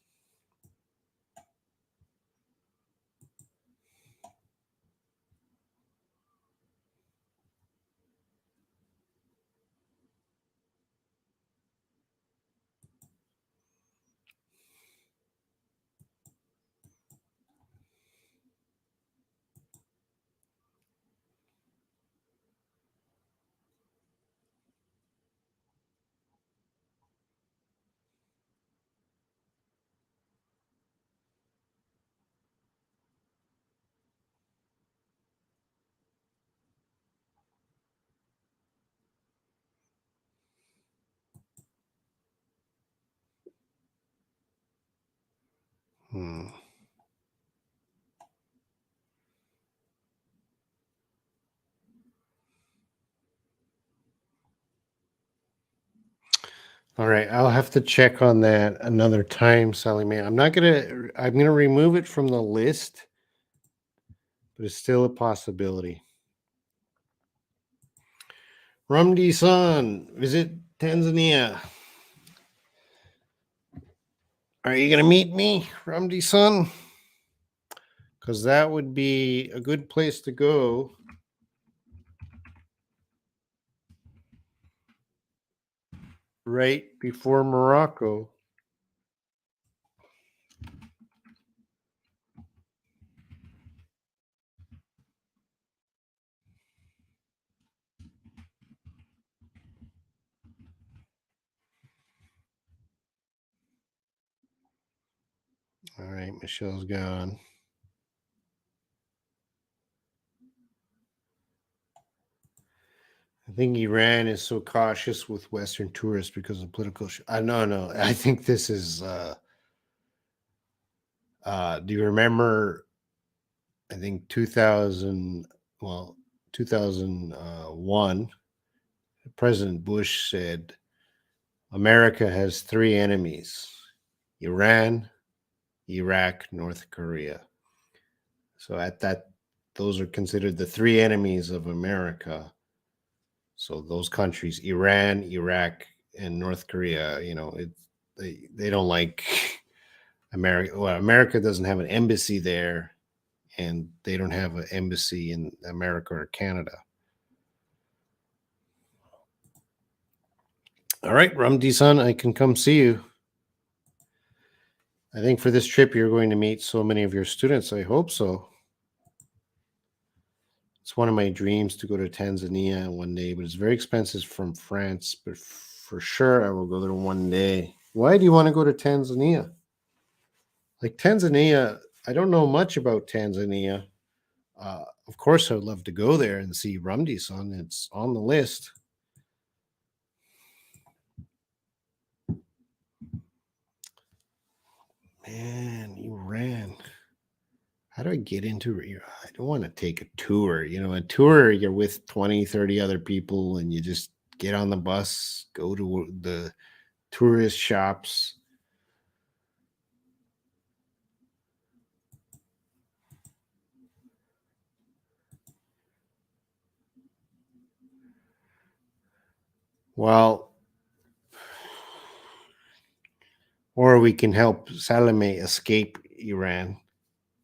Hmm. All right, I'll have to check on that another time, Sally Mae. I'm gonna remove it from the list, but it's still a possibility. Rumdi San, visit Tanzania. Are you gonna meet me, Rumdi San? Because that would be a good place to go right before Morocco. All right, Michelle's gone. I think Iran is so cautious with Western tourists because of political. No. I think this is. Do you remember? I think 2000. Well, 2001. President Bush said America has three enemies: Iran, Iraq, North Korea. So at that, those are considered the three enemies of America. So those countries, Iran, Iraq, and North Korea, they don't like America. Well, America doesn't have an embassy there, and they don't have an embassy in America or Canada. All right, Ramdi San, I can come see you. I think for this trip, you're going to meet so many of your students. I hope so. It's one of my dreams to go to Tanzania one day, but it's very expensive from France. But for sure, I will go there one day. Why do you want to go to Tanzania? Like Tanzania, I don't know much about Tanzania. Of course, I'd love to go there and see Rumdi Son. It's on the list. Man, you ran. How do I get into it? I don't want to take a tour. A tour, you're with 20, 30 other people and you just get on the bus, go to the tourist shops. Well, or we can help Salome escape Iran.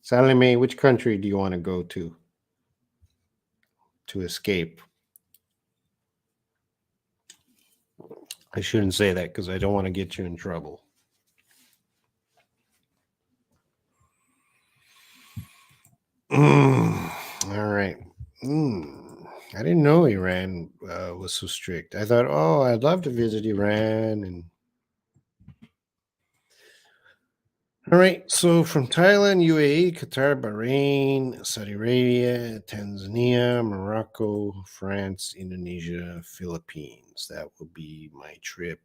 Salome, which country do you want to go to escape? I shouldn't say that because I don't want to get you in trouble. All right. I didn't know Iran was so strict. I thought, oh, I'd love to visit Iran. And all right. So from Thailand, UAE, Qatar, Bahrain, Saudi Arabia, Tanzania, Morocco, France, Indonesia, Philippines. That will be my trip.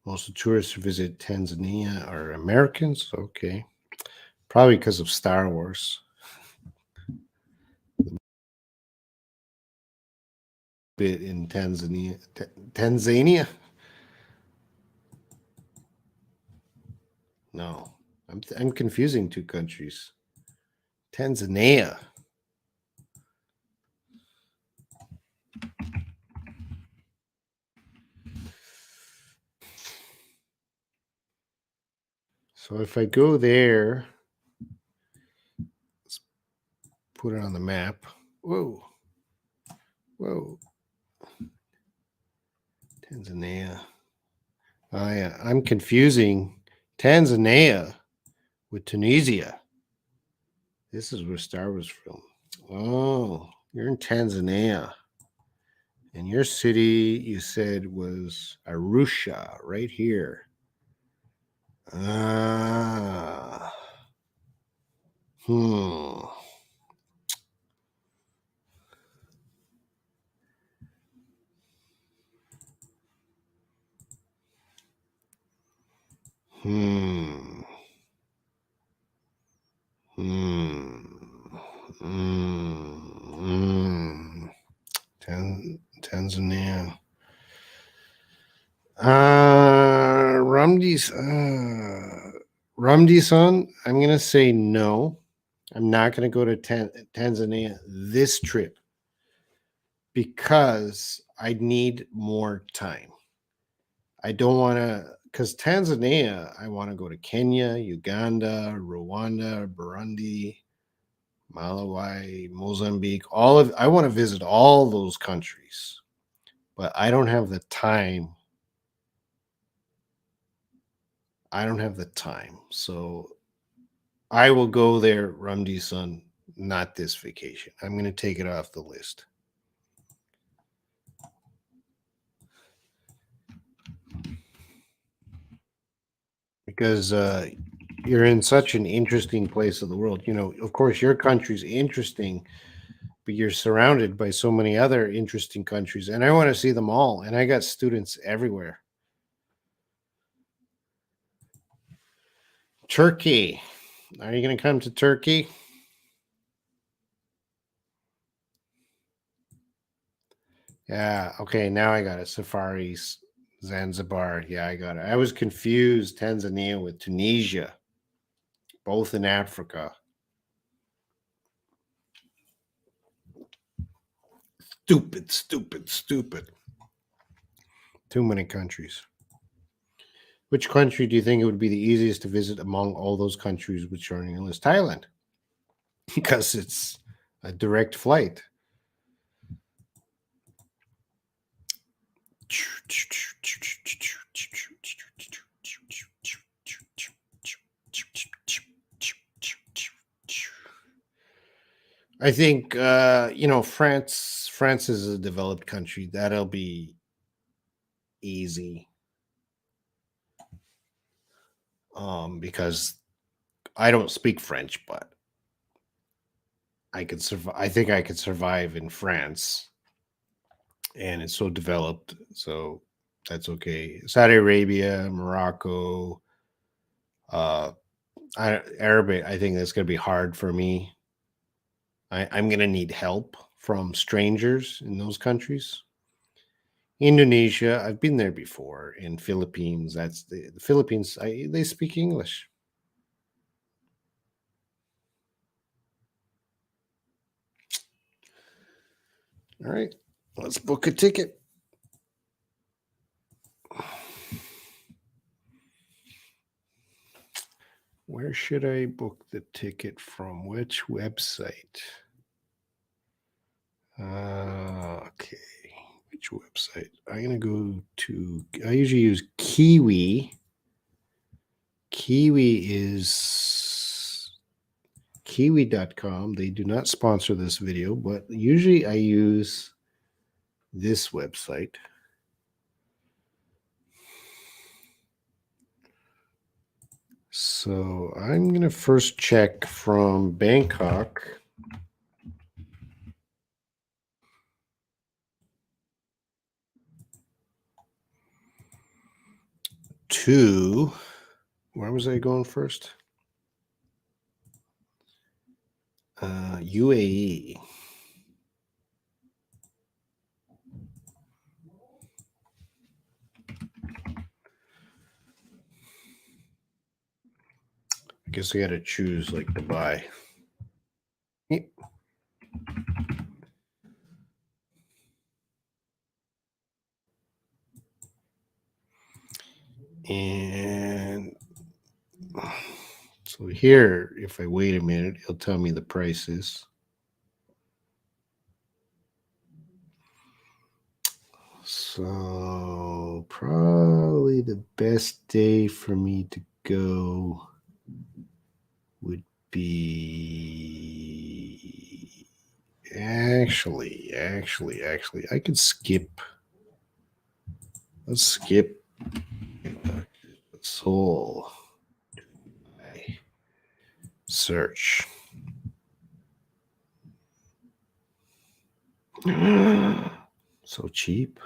Most of the tourists who visit Tanzania are Americans. Okay. Probably because of Star Wars. Bit in Tanzania. Tanzania? No, I'm confusing two countries. Tanzania. So if I go there, let's put it on the map. Whoa, whoa, Tanzania. I'm confusing Tanzania with Tunisia. This is where Star Wars filmed. Oh, you're in Tanzania. And your city, you said, was Arusha, right here. Ah. Hmm. Hmm. Hmm. Hmm. Tanzania. Ramdi-san, I'm gonna say no. I'm not gonna go to Tanzania this trip because I need more time. I don't want to, because Tanzania, I want to go to Kenya, Uganda, Rwanda, Burundi, Malawi, Mozambique. I want to visit all those countries, but I don't have the time. I don't have the time. So I will go there, Ramdi son, not this vacation. I'm going to take it off the list. Because you're in such an interesting place of the world. You know, of course, your country's interesting, but you're surrounded by so many other interesting countries, and I want to see them all. And I got students everywhere. Turkey. Are you going to come to Turkey? Yeah. Okay. Now I got it. Safaris, Zanzibar. Yeah, I got it. I was confused Tanzania with Tunisia, both in Africa. Stupid, stupid, stupid. Too many countries. Which country do you think it would be the easiest to visit among all those countries which are on your list? Thailand, because it's a direct flight. I think France. France is a developed country. That'll be easy, because I don't speak French, but I could survive. I think I could survive in France, and it's so developed, so that's okay. Saudi Arabia, Morocco, uh, Arabic. I think that's going to be hard for me. I'm going to need help from strangers in those countries. Indonesia, I've been there before. In Philippines, that's the Philippines. They speak English. All right, let's book a ticket. Where should I book the ticket from? Which website? Okay, which website? I'm gonna go to. I usually use Kiwi. Kiwi is kiwi.com. They do not sponsor this video, but usually I use this website. So I'm going to first check from Bangkok to, where was I going first? UAE. guess I got to choose like Dubai. Yep. And so here, if I wait a minute, it'll tell me the prices. So probably the best day for me to go would be actually, I could skip. Let's skip Seoul. Search. So cheap.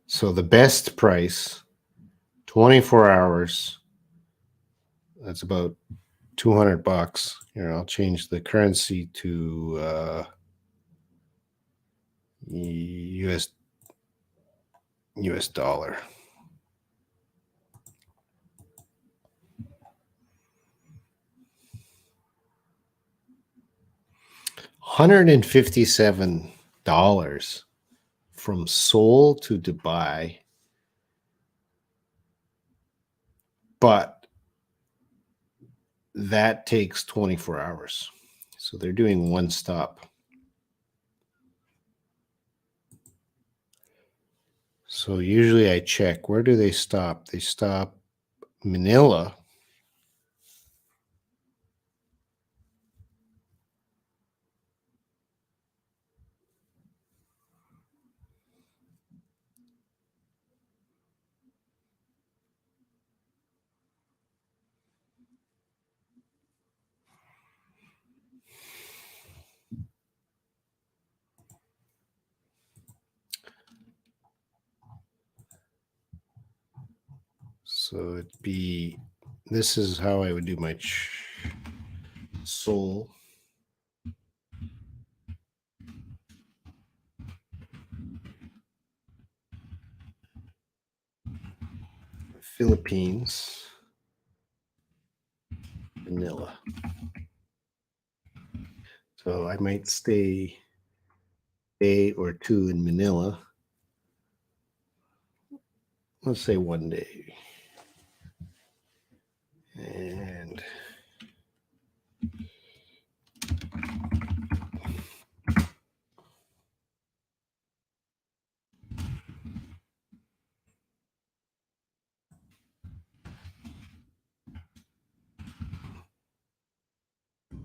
So the best price, 24 hours. That's about $200. Here, I'll change the currency to US dollar. $157 from Seoul to Dubai. But that takes 24 hours. So they're doing one stop. So usually I check, where do they stop? They stop Manila. So it'd be, this is how I would do my Seoul. Philippines, Manila. So I might stay a day or two in Manila. Let's say one day. And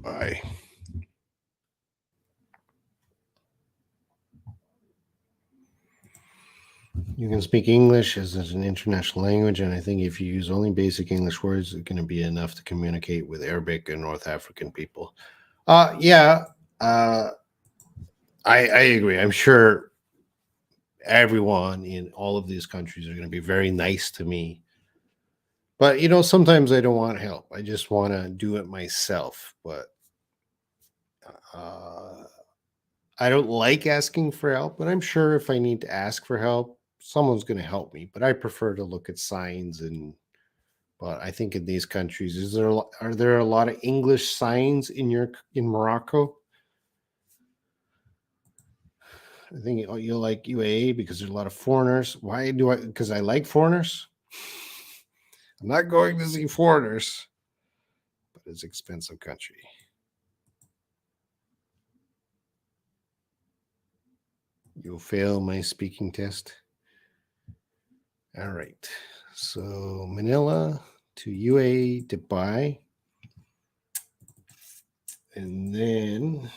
bye. You can speak English as an international language, and I think if you use only basic English words, it's going to be enough to communicate with Arabic and North African people. Yeah, I agree. I'm sure everyone in all of these countries are going to be very nice to me. But sometimes I don't want help. I just want to do it myself. But uh, I don't like asking for help. But I'm sure if I need to ask for help, someone's going to help me. But I prefer to look at signs and. But I think in these countries, are there a lot of English signs in Morocco? I think you like UAE because there's a lot of foreigners. Why do I? Because I like foreigners. I'm not going to see foreigners, but it's an expensive country. You'll fail my speaking test. All right. So Manila to UAE, Dubai. And then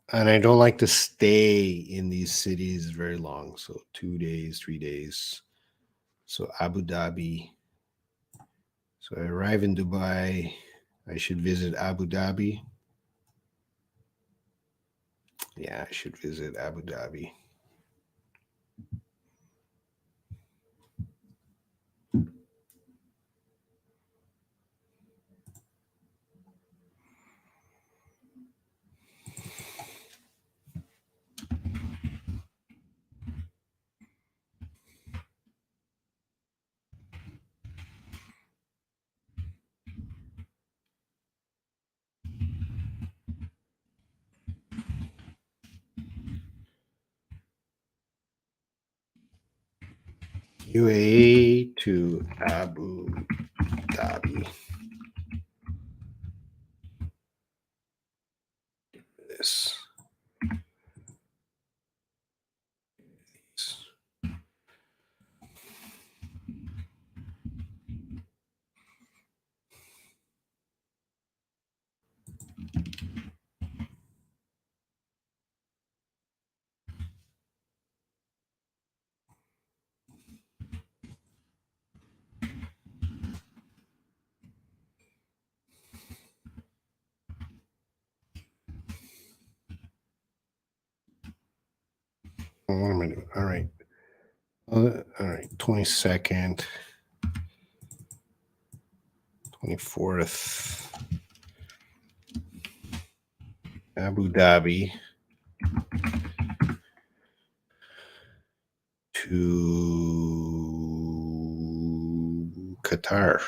and I don't like to stay in these cities very long. So 2 days, 3 days. So Abu Dhabi. So I arrive in Dubai. I should visit Abu Dhabi. Yeah, I should visit Abu Dhabi. UAE to Abu Dhabi. This. What am I doing? All right. All right. 22nd, 24th, Abu Dhabi to Qatar.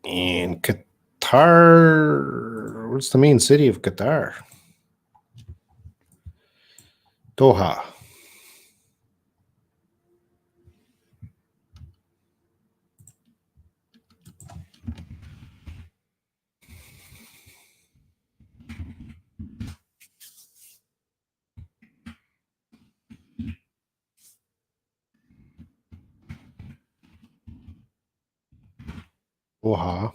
And Qatar, what's the main city of Qatar? Doha. Doha.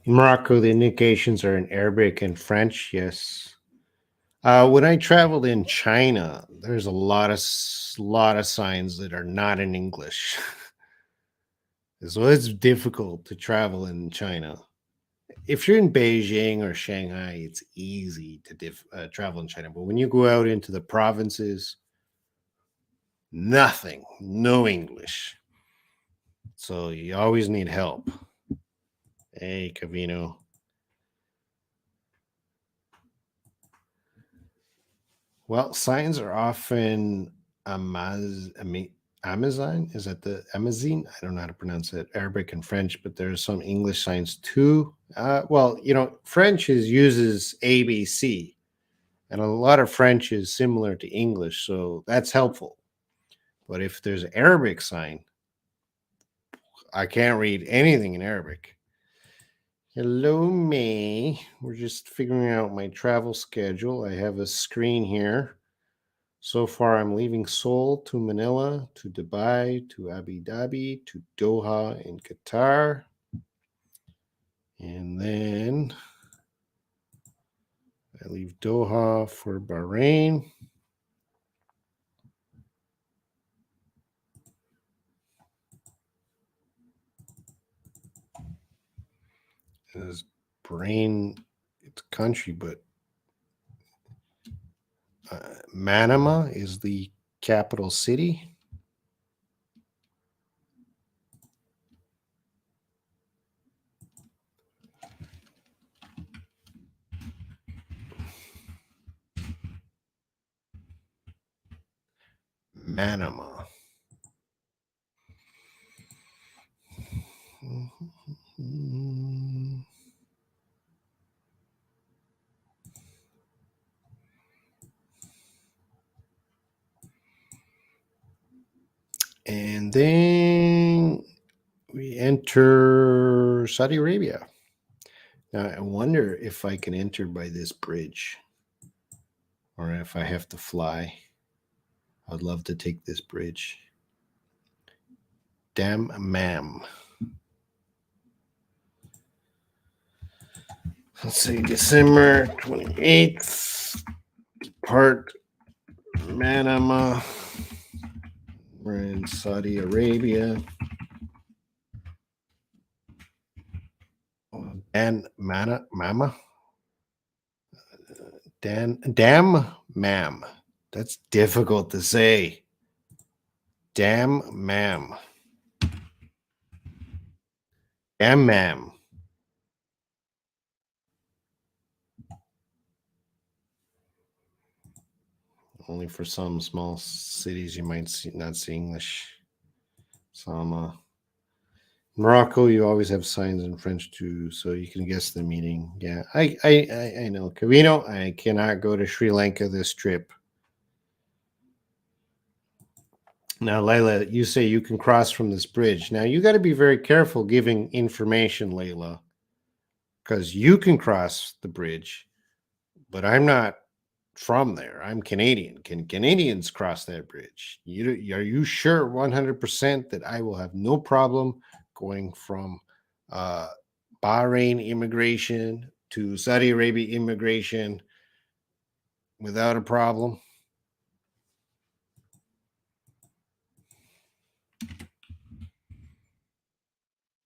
In Morocco, the indications are in Arabic and French. Yes. When I traveled in China, there's a lot of signs that are not in English. So it's difficult to travel in China. If you're in Beijing or Shanghai, it's easy to travel in China. But when you go out into the provinces, nothing, no English. So you always need help. Hey, Cavino. Well, signs are often Amazon. Is that the Amazon? I don't know how to pronounce it. Arabic and French, but there's some English signs too. French uses ABC, and a lot of French is similar to English, so that's helpful. But if there's an Arabic sign, I can't read anything in Arabic. Hello, May. We're just figuring out my travel schedule. I have a screen here. So far, I'm leaving Seoul to Manila, to Dubai, to Abu Dhabi, to Doha in Qatar. And then I leave Doha for Bahrain. Is Bahrain, it's a country, but Manama is the capital city. Manama. And then we enter Saudi Arabia. Now, I wonder if I can enter by this bridge or if I have to fly. I'd love to take this bridge. Dammam. Let's see, December 28th, depart Manama. We're in Saudi Arabia. Dan Mama. Dammam. That's difficult to say. Dammam. Dammam. only for some small cities you might not see English. Some Morocco, you always have signs in French too, so you can guess the meaning. Yeah, I know. Cavino, I cannot go to Sri Lanka this trip. Now, Layla, you say you can cross from this bridge. Now, you got to be very careful giving information, Layla, because you can cross the bridge, but I'm not from there. I'm Canadian. Can Canadians cross that bridge? Are you sure 100% that I will have no problem going from uh, Bahrain immigration to Saudi Arabia immigration without a problem?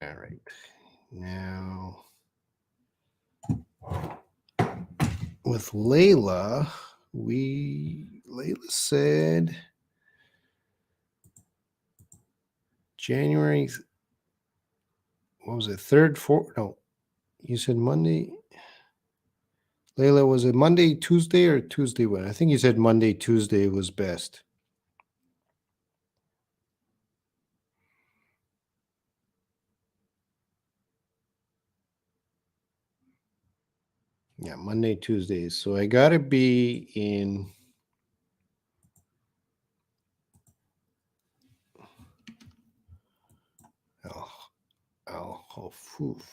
All right. Now, with Layla, Layla said January, what was it, third, fourth? No, you said Monday. Layla, was it Monday, Tuesday, or Tuesday? When I think you said Monday, Tuesday was best. Yeah, Monday, Tuesdays. So I gotta be in. Hofuf.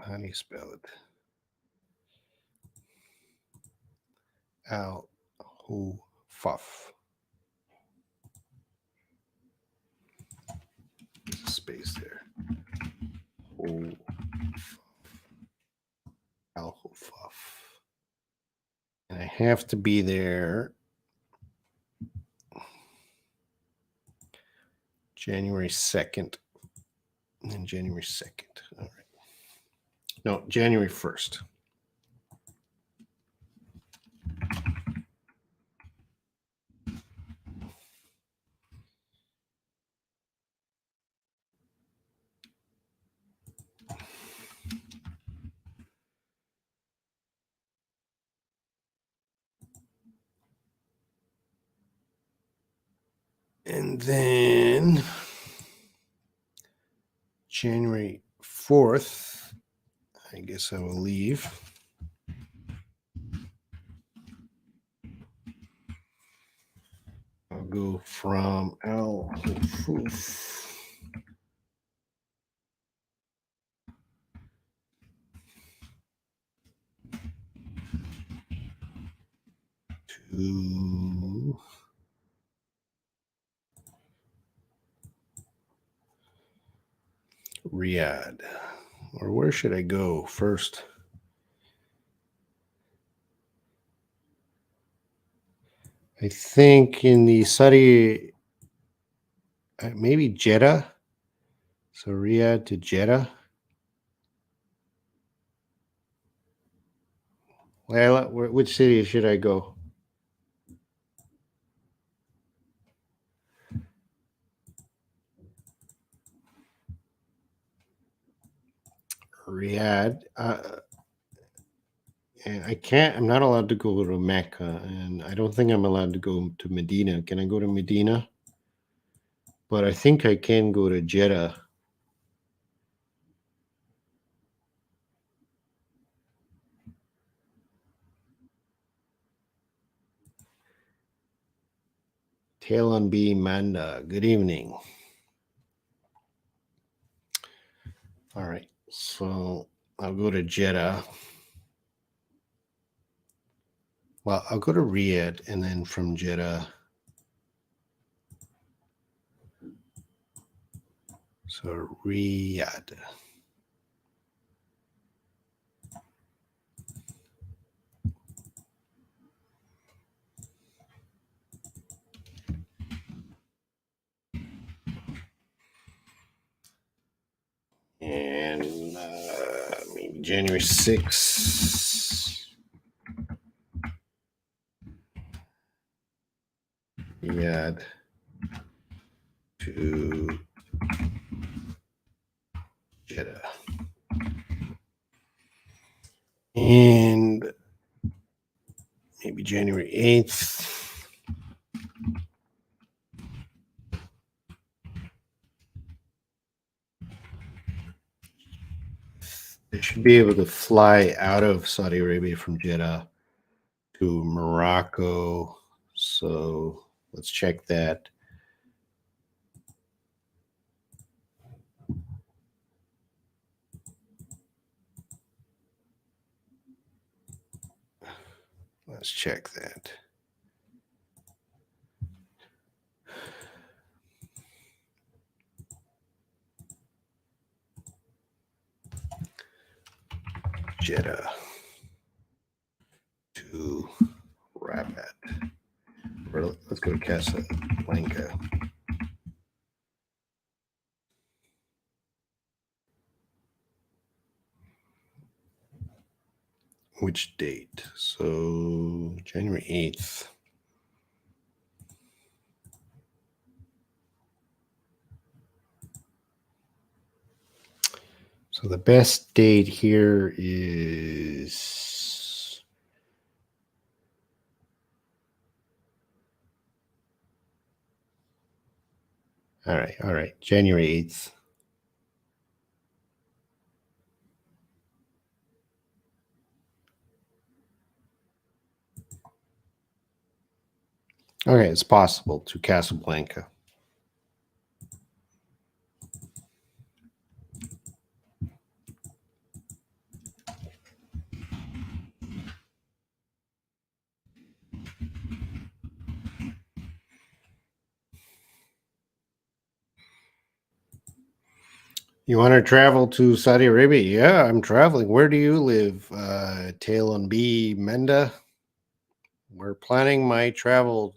How do you spell it? Al Hufaf. There's a space there. Al Hufaf. And I have to be there January 2nd. And then January 2nd. All right. No, January 1st. And then January 4th, I guess I will leave. I'll go from Al Hufuf to Riyadh. Or where should I go first? I think in the Saudi, maybe Jeddah. So Riyadh to Jeddah. Well, which city should I go? Riyadh. And I'm not allowed to go to Mecca, and I don't think I'm allowed to go to Medina. Can I go to Medina? But I think I can go to Jeddah. Talon B. Manda. Good evening. All right. So I'll go to Jeddah. Well, I'll go to Riyadh and then from Jeddah. So Riyadh. and maybe January 6th. Riyadh to Jeddah. And maybe January 8th. They should be able to fly out of Saudi Arabia from Jeddah to Morocco. So let's check that. Let's check that. Jeddah to Rabat. Or let's go to Casablanca. Which date? So January 8th. So the best date here is all right. January 8th. Okay, it's possible to Casablanca. You want to travel to Saudi Arabia? Yeah, I'm traveling. Where do you live? Talon B. Menda. We're planning my travel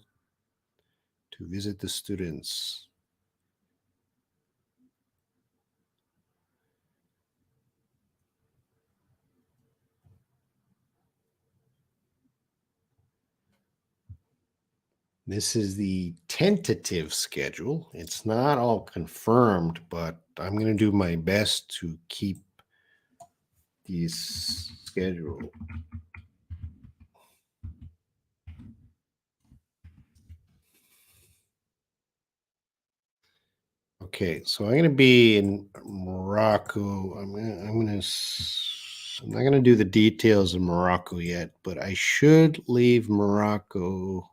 to visit the students. This is the tentative schedule. It's not all confirmed, but I'm going to do my best to keep these schedule. Okay, so I'm going to be in Morocco. I'm not going to do the details of Morocco yet, but I should leave Morocco.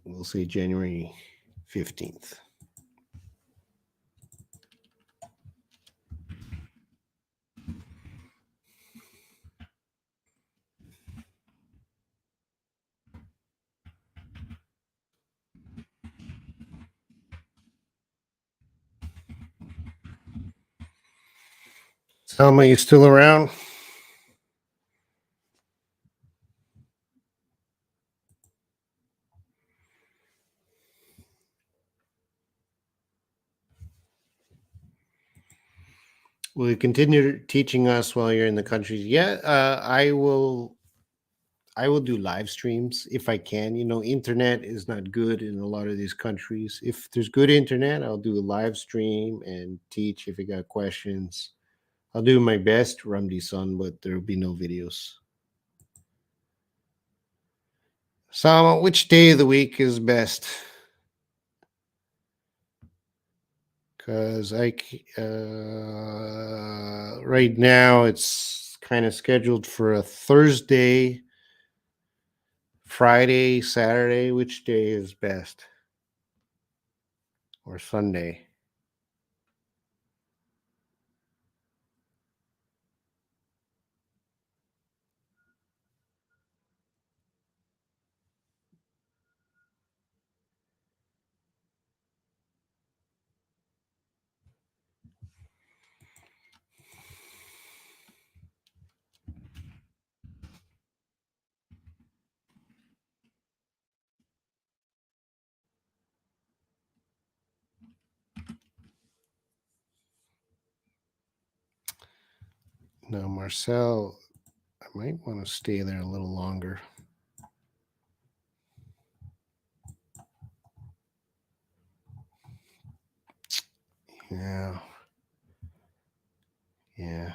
We'll say January 15th. Selma, you still around? Will you continue teaching us while you're in the country? Yeah, I will. I will do live streams if I can. You know, internet is not good in a lot of these countries. If there's good internet, I'll do a live stream and teach if you got questions. I'll do my best, Ramdi Son, but there will be no videos. Sama, which day of the week is best? Because right now it's kind of scheduled for a Thursday, Friday, Saturday. Which day is best? Or Sunday? Now, Marcel, I might want to stay there a little longer. Yeah. Yeah.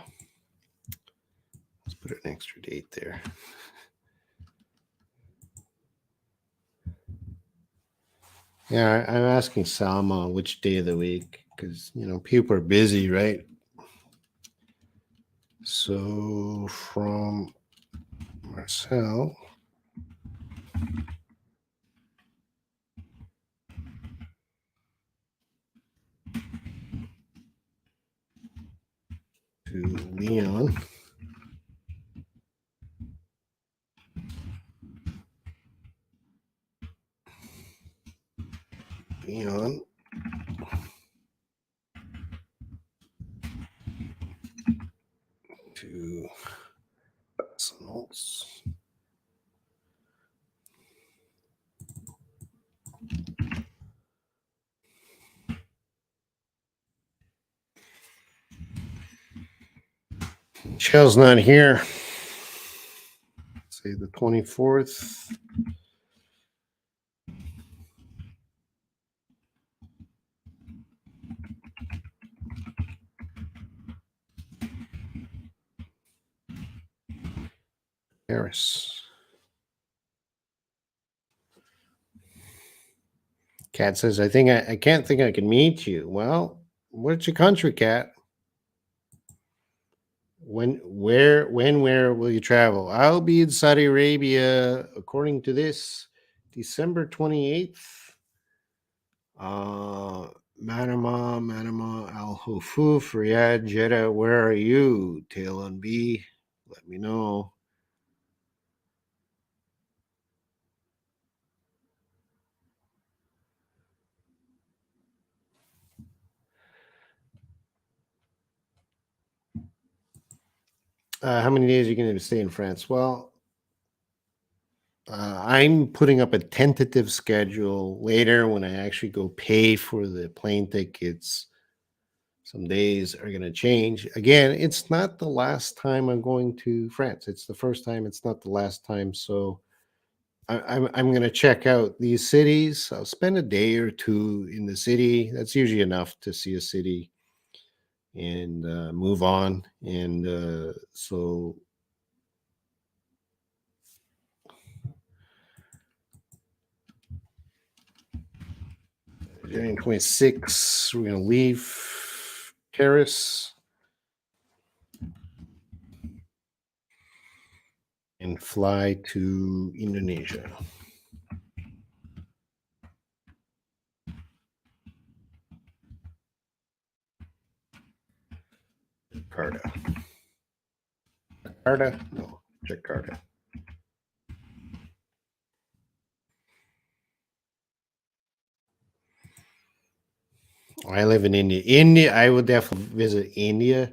Let's put an extra date there. Yeah, I'm asking Salma which day of the week because, people are busy, right? So from Marcel to Leon. Leon to Notes. Michelle's not here. Say the 24th. Paris. Cat says, I can't think I can meet you. Well, what's your country, Cat? Where will you travel? I'll be in Saudi Arabia, according to this, December 28th. Manama, Al Hufuf, Riyadh, Jeddah. Where are you? Tail on B. Let me know. How many days are you going to stay in France? Well, I'm putting up a tentative schedule later when I actually go pay for the plane tickets. Some days are going to change. Again, it's not the last time I'm going to France. It's the first time. It's not the last time. So I'm going to check out these cities. I'll spend a day or two in the city. That's usually enough to see a city and move on. And so January 26th, we're going to leave Paris and fly to Indonesia. Jakarta. Jakarta? No, Jakarta. I live in India. India, I would definitely visit India,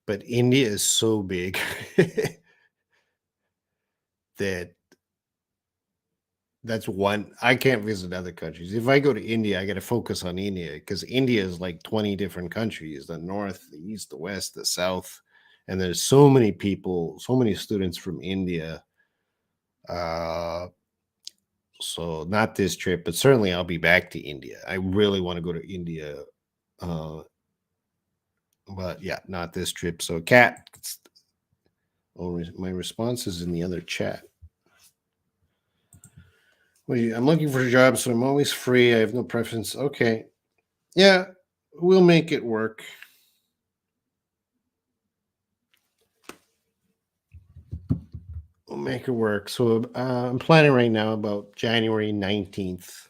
but India is so big that that's one. I can't visit other countries. If I go to India, I got to focus on India because India is like 20 different countries: the north, the east, the west, the south, and there's so many people, so many students from India. Uh, so not this trip, but certainly I'll be back to India. I really want to go to India, uh, but yeah, not this trip. So, Cat, my response is in the other chat. Wait, I'm looking for a job, so I'm always free. I have no preference. Okay. Yeah, we'll make it work. We'll make it work. So I'm planning right now about January 19th.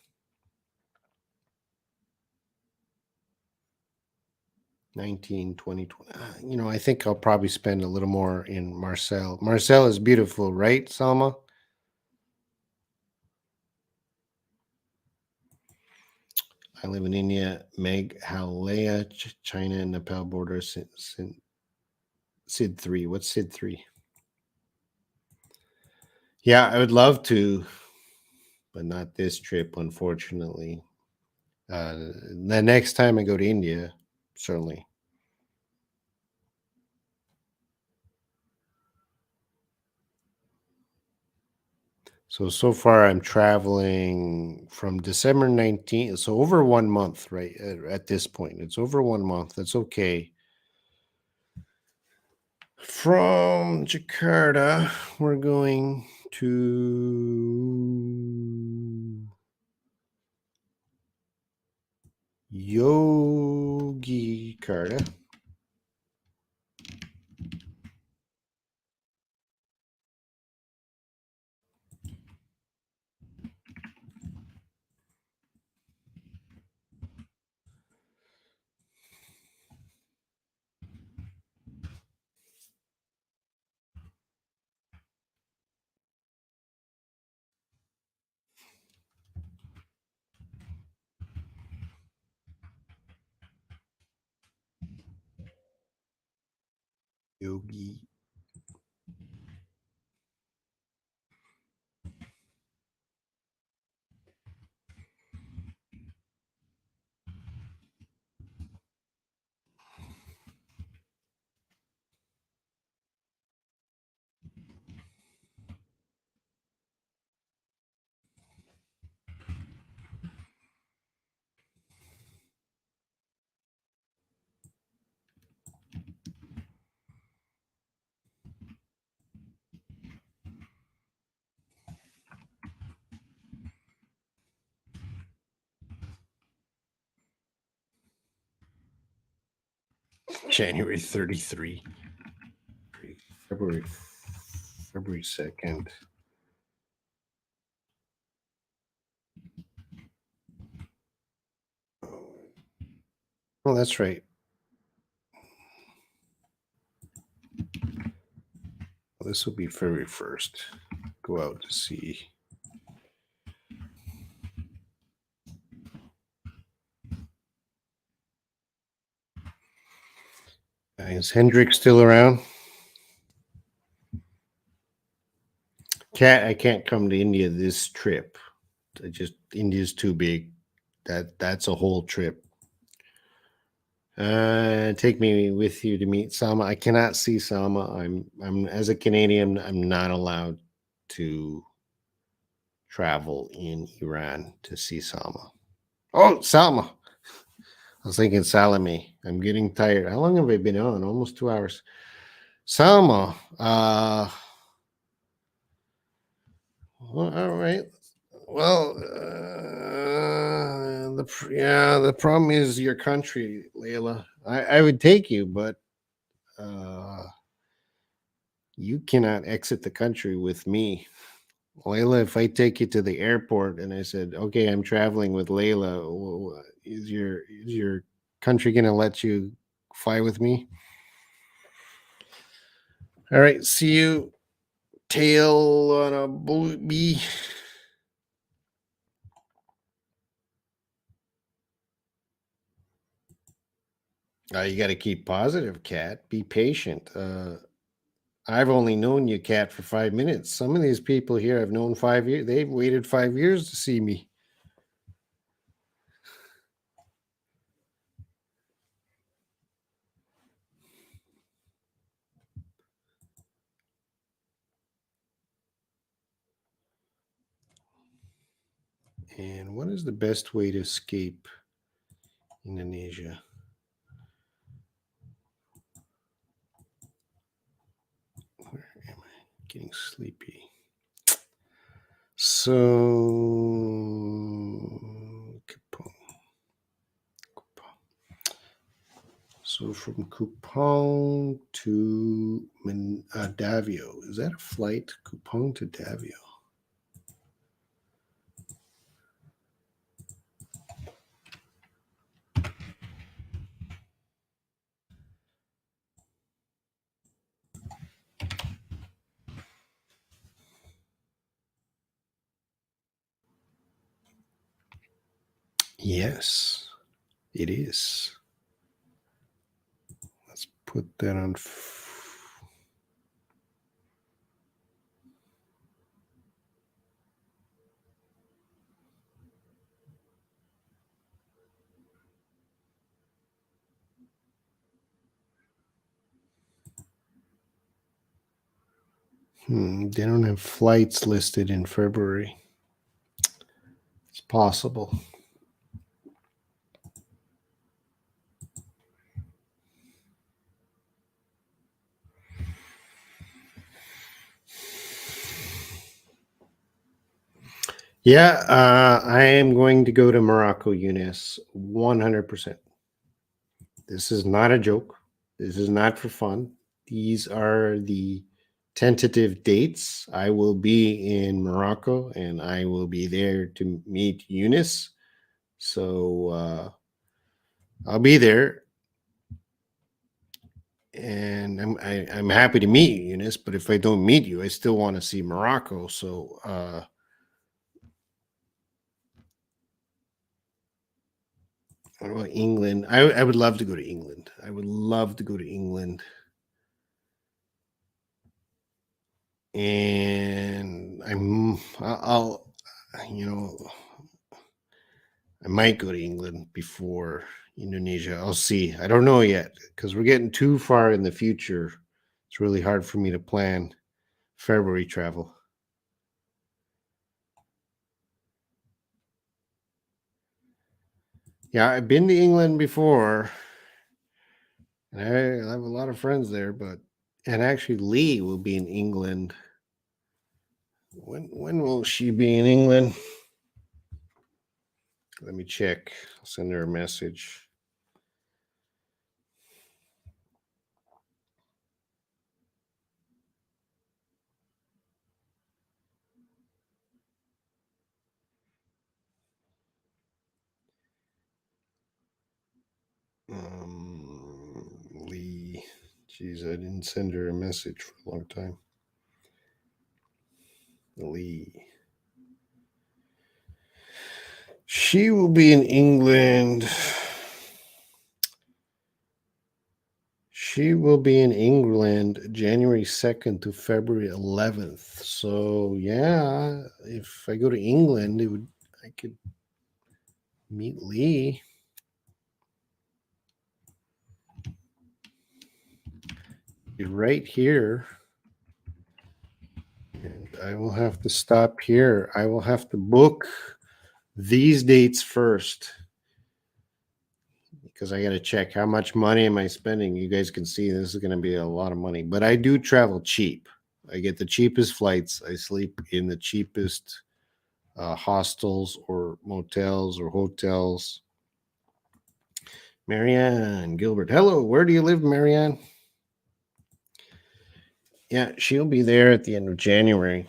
19, 20, 20. I think I'll probably spend a little more in Marcel. Marcel is beautiful, right, Salma? I live in India, Meghalaya, China, and Nepal border. Sid 3. What's Sid 3? Yeah, I would love to, but not this trip, unfortunately. The next time I go to India, certainly. So far I'm traveling from December 19th. So over 1 month, right? At this point, it's over 1 month. That's okay. From Jakarta, we're going to Yogyakarta. Yogi. January 33. February February 2nd. Oh, that's right. Well, this will be February 1st. Go out to sea. Is Hendrik still around? I can't come to India this trip. India's too big. That's a whole trip. Take me with you to meet Salma. I cannot see Salma. I'm as a Canadian, I'm not allowed to travel in Iran to see Salma. Oh, Salma. I was thinking Salome. I'm getting tired. How long have I been on? Almost 2 hours. Salma. Well, all right. Well, the problem is your country, Layla. I would take you, but uh, you cannot exit the country with me. Layla, if I take you to the airport and I said, okay, I'm traveling with Layla, is your country going to let you fly with me? All right. See you, tail on a bee. You got to keep positive, Cat. Be patient. I've only known you, Cat, for 5 minutes. Some of these people here I've known 5 years. They've waited 5 years to see me. And what is the best way to escape Indonesia? Where am I? Getting sleepy. So, from Kupang to Davio, is that a flight? Kupang to Davio. Yes, it is. Let's put that on. They don't have flights listed in February. It's possible. Yeah, I am going to go to Morocco, Eunice, 100%. This is not a joke. This is not for fun. These are the tentative dates. I will be in Morocco and I will be there to meet Eunice. So I'll be there and I'm happy to meet you, Eunice. But if I don't meet you, I still want to see Morocco. So what about England? I would love to go to England. I would love to go to England. And I'll you know I might go to England before Indonesia. I'll see. I don't know yet because we're getting too far in the future. It's really hard for me to plan February travel. Yeah, I've been to England before, and I have a lot of friends there. But and actually, Lee will be in England. When will she be in England? Let me check. I'll send her a message. Lee. Jeez, I didn't send her a message for a long time. Lee. She will be in England. She will be in England January 2nd to February 11th. So, yeah, if I go to England, I could meet Lee. Be right here. And I will have to stop here. I will have to book these dates first because I got to check how much money am I spending. You guys can see this is going to be a lot of money, but I do travel cheap. I get the cheapest flights. I sleep in the cheapest hostels or motels or hotels. Marianne Gilbert. Hello, where do you live, Marianne? Yeah, she'll be there at the end of January.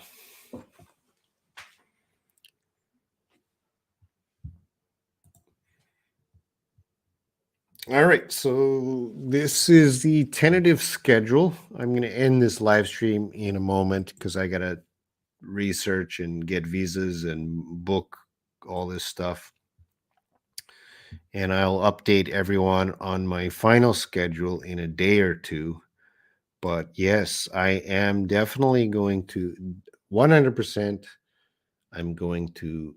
All right, so this is the tentative schedule. I'm going to end this live stream in a moment because I got to research and get visas and book all this stuff. And I'll update everyone on my final schedule in a day or two. But yes, I am definitely going to 100%. I'm going to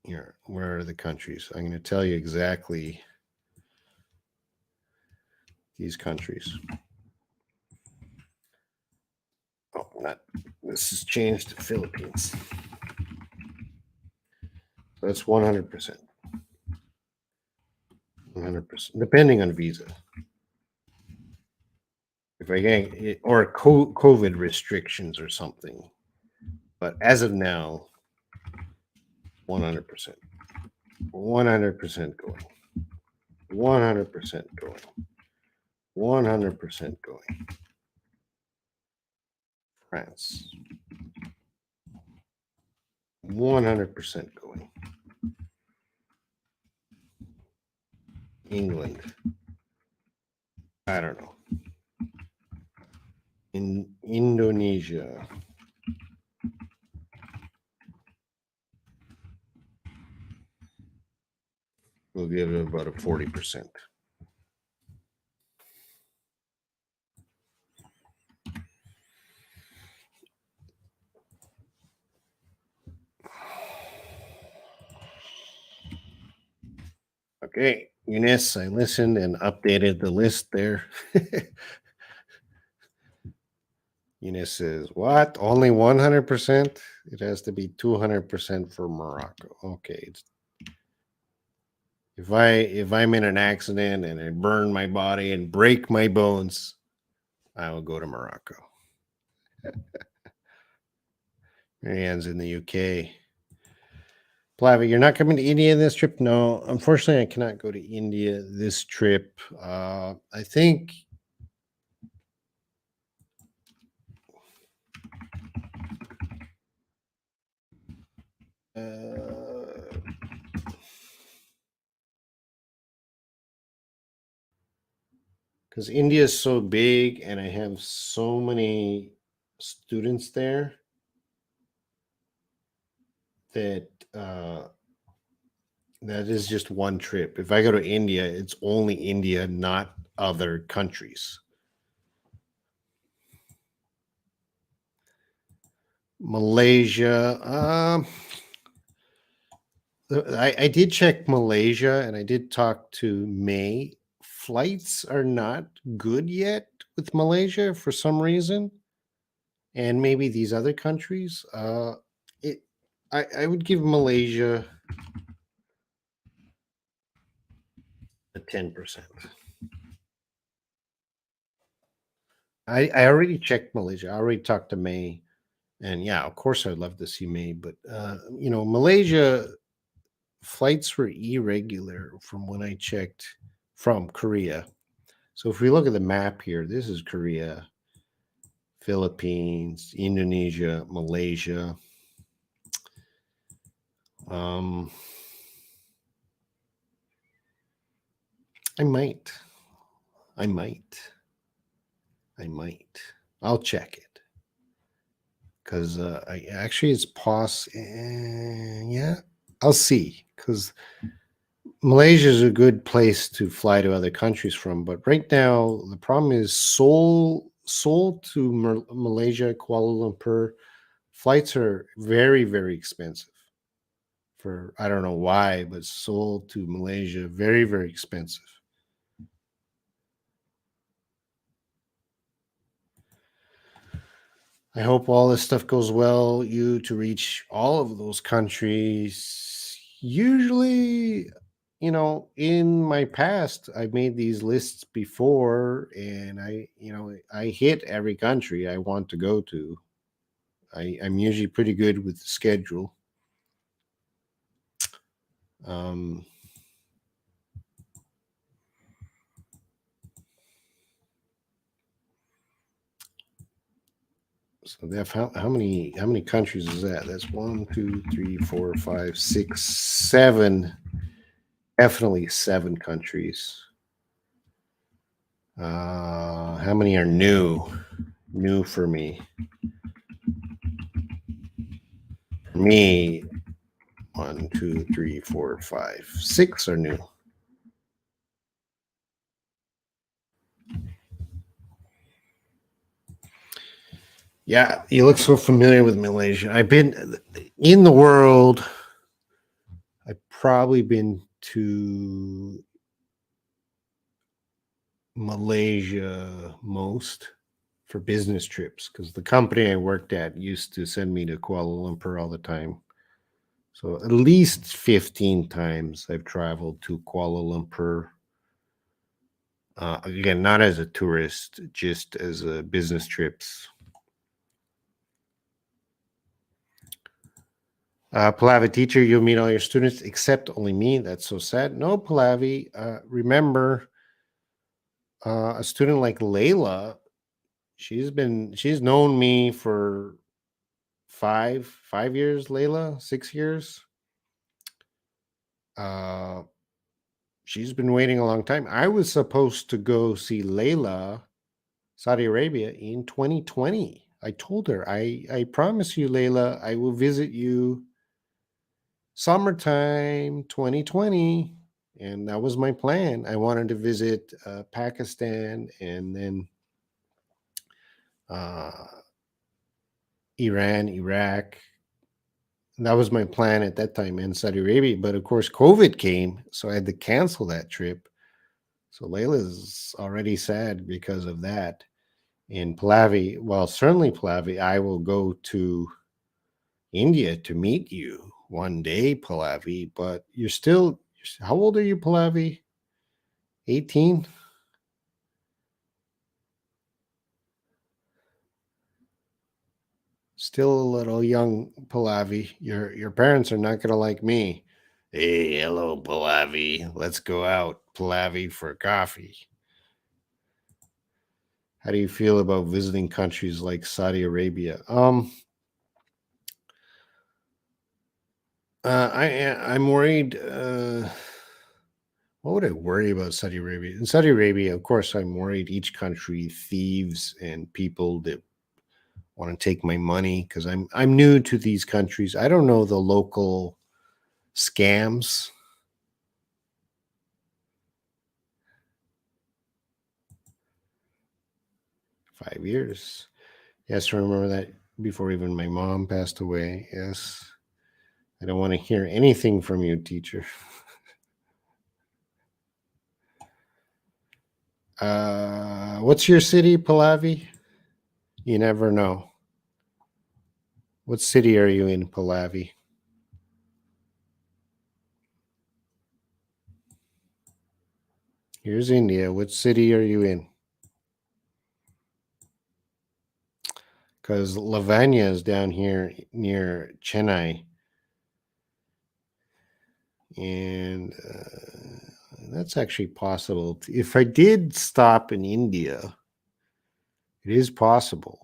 here. Where are the countries? I'm going to tell you exactly these countries. Oh, not this has changed to Philippines. So that's 100%. 100%, depending on visa. If I get or COVID restrictions or something. But as of now, 100%. 100% going. 100% going. 100% going. France. 100% going. England. I don't know. In Indonesia. We'll give it about a 40%. Okay, Eunice, I listened and updated the list there. Eunice says, what? Only 100%? It has to be 200% for Morocco. Okay. If I'm in an accident and I burn my body and break my bones, I will go to Morocco. Marianne's in the UK. Plavi, you're not coming to India this trip? No, unfortunately, I cannot go to India this trip. I think because India is so big and I have so many students there that that is just one trip. If I go to India, it's only India, not other countries. Malaysia. I did check Malaysia and I did talk to May. Flights are not good yet with Malaysia for some reason, and maybe these other countries. It, I would give Malaysia a 10%. I already checked Malaysia. I already talked to May, and yeah, of course I'd love to see May, but Malaysia flights were irregular from when I checked from Korea. So if we look at the map here, this is Korea, Philippines, Indonesia, Malaysia. Um, I might, I might, I might. I'll check it because I actually it's yeah, I'll see because Malaysia is a good place to fly to other countries from, but right now the problem is Seoul to Malaysia, Kuala Lumpur flights are very very expensive. For I don't know why, but Seoul to Malaysia very very expensive. I hope all this stuff goes well. You to reach all of those countries. Usually, in my past, I made these lists before, and I hit every country I want to go to. I'm usually pretty good with the schedule. Um, so how many countries is that? That's 1, 2, 3, 4, 5, 6, 7. Definitely 7 countries. How many are new? New for me. For me, 1, 2, 3, 4, 5, 6 are new. Yeah, you look so familiar with Malaysia. I've been in the world. I've probably been to Malaysia most for business trips because the company I worked at used to send me to Kuala Lumpur all the time. So at least 15 times I've traveled to Kuala Lumpur. Again, not as a tourist, just as a business trips. Pallavi teacher, you'll meet all your students except only me. That's so sad. No, Pallavi. Remember, a student like Layla, she's known me for five years. Layla, 6 years. Uh, she's been waiting a long time. I was supposed to go see Layla, Saudi Arabia, in 2020. I told her, I promise you, Layla, I will visit you summertime 2020. And that was my plan. I wanted to visit Pakistan and then uh, Iran, Iraq. And that was my plan at that time in Saudi Arabia. But of course, COVID came, so I had to cancel that trip. So Layla's already sad because of that. in Pallavi. Well, certainly Pallavi. I will go to India to meet you one day, Pallavi. But you're still, how old are you, Pallavi? 18? Still a little young, Pallavi. Your parents are not gonna like me. Hey, hello, Pallavi. Let's go out, Pallavi, for coffee. How do you feel about visiting countries like Saudi Arabia? I'm worried. What would I worry about Saudi Arabia? In Saudi Arabia, of course, I'm worried each country thieves and people that want to take my money because I'm new to these countries. I don't know the local scams. 5 years. Yes, I remember that before even my mom passed away. Yes. I don't want to hear anything from you, teacher. What's your city, Pallavi? You never know. What city are you in, Pallavi? Here's India. What city are you in? Because Lavanya is down here near Chennai. And that's actually possible. If I did stop in India, it is possible.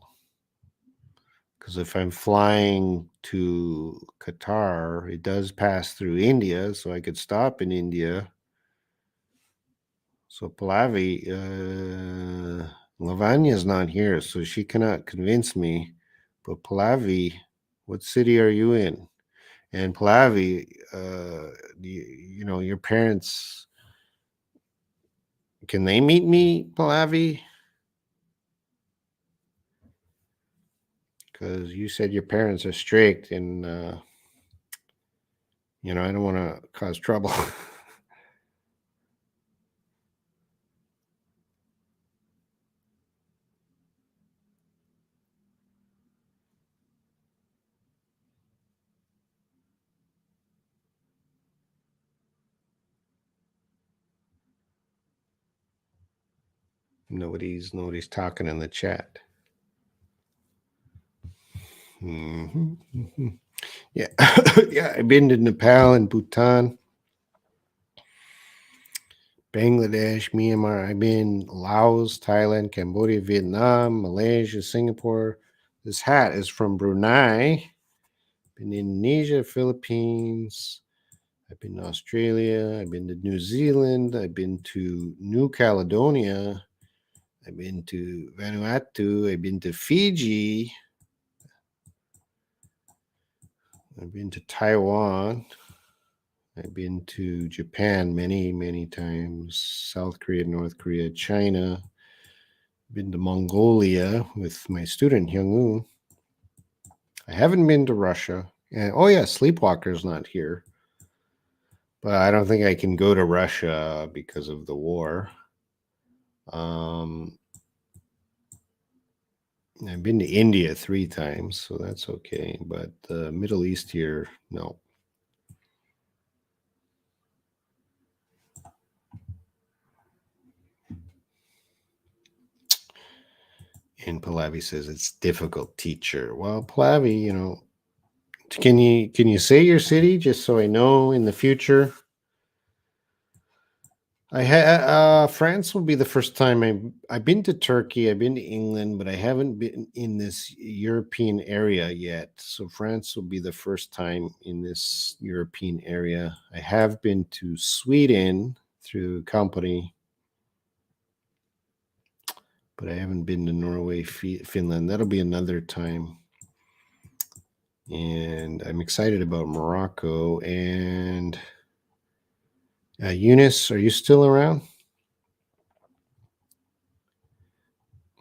Because if I'm flying to Qatar, it does pass through India, so I could stop in India. So Pallavi, Lavanya's not here, so she cannot convince me. But Pallavi, what city are you in? And Pallavi, your parents, can they meet me, Pallavi? Because you said your parents are strict, and I don't want to cause trouble. Nobody's talking in the chat. Mhm. Yeah, yeah. I've been to Nepal and Bhutan, Bangladesh, Myanmar. I've been Laos, Thailand, Cambodia, Vietnam, Malaysia, Singapore. This hat is from Brunei. Been Indonesia, Philippines. I've been to Australia. I've been to New Zealand. I've been to New Caledonia. I've been to Vanuatu. I've been to Fiji. I've been to Taiwan. I've been to Japan many, many times. South Korea, North Korea, China. Been to Mongolia with my student Hyung-woo. I haven't been to Russia. And oh yeah, Sleepwalker's not here. But I don't think I can go to Russia because of the war. I've been to India 3 times, so that's okay. But the Middle East here, no. And Pallavi says it's difficult, teacher. Well, Pallavi, can you say your city just so I know in the future? France will be the first time I've been to Turkey, I've been to England, but I haven't been in this European area yet. So France will be the first time in this European area. I have been to Sweden through company, but I haven't been to Norway, Finland. That'll be another time. And I'm excited about Morocco. And Eunice, are you still around?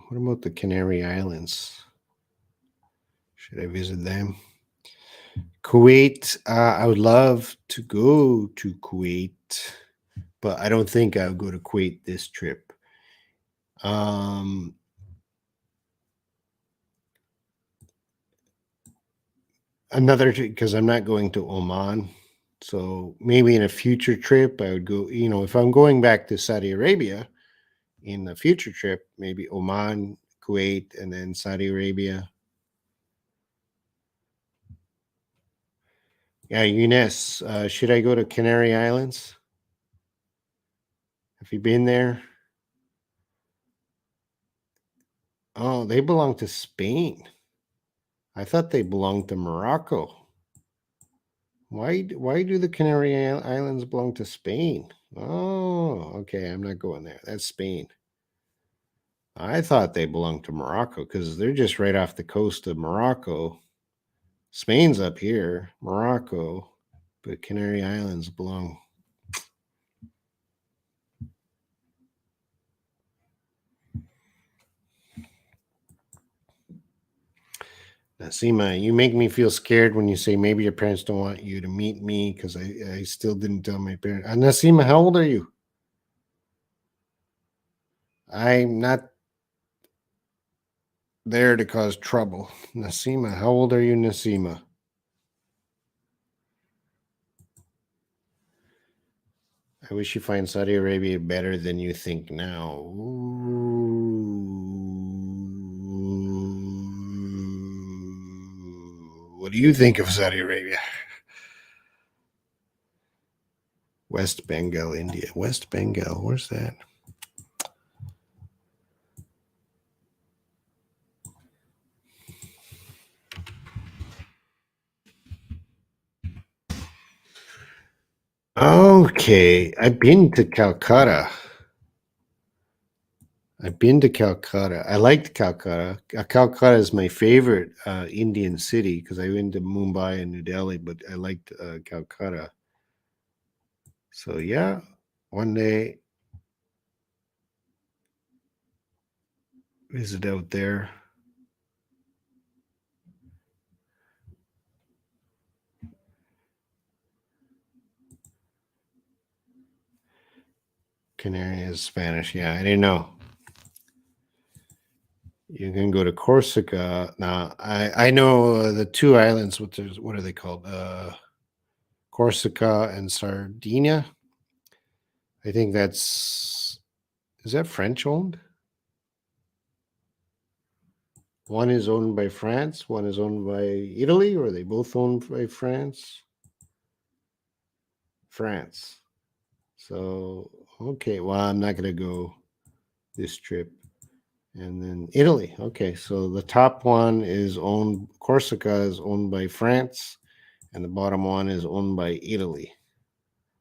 What about the Canary Islands? Should I visit them? Kuwait, I would love to go to Kuwait, but I don't think I'll go to Kuwait this trip. Um, another, because I'm not going to Oman. So maybe in a future trip, I would go, if I'm going back to Saudi Arabia in a future trip, maybe Oman, Kuwait, and then Saudi Arabia. Yeah, Eunice, should I go to Canary Islands? Have you been there? Oh, they belong to Spain. I thought they belonged to Morocco. Why do the Canary Islands belong to Spain? Oh, okay, I'm not going there. That's Spain. I thought they belonged to Morocco because they're just right off the coast of Morocco. Spain's up here, Morocco, but Canary Islands belong. Nasima, you make me feel scared when you say maybe your parents don't want you to meet me because I still didn't tell my parents. Nasima, how old are you? I'm not there to cause trouble. Nasima, how old are you, Nasima? I wish you find Saudi Arabia better than you think now. What do you think of Saudi Arabia? West Bengal, India. West Bengal, where's that? Okay, I've been to Calcutta. I liked Calcutta. Calcutta is my favorite Indian city because I went to Mumbai and New Delhi, but I liked Calcutta. So yeah, one day visit out there. Canary is Spanish. Yeah, I didn't know. You can go to Corsica. Now, I know the two islands. What are they called? Corsica and Sardinia. I think is that French owned? One is owned by France. One is owned by Italy, or are they both owned by France? France. So okay. Well, I'm not going to go this trip. And then Italy. Okay, so the top one is owned. Corsica is owned by France, and the bottom one is owned by Italy.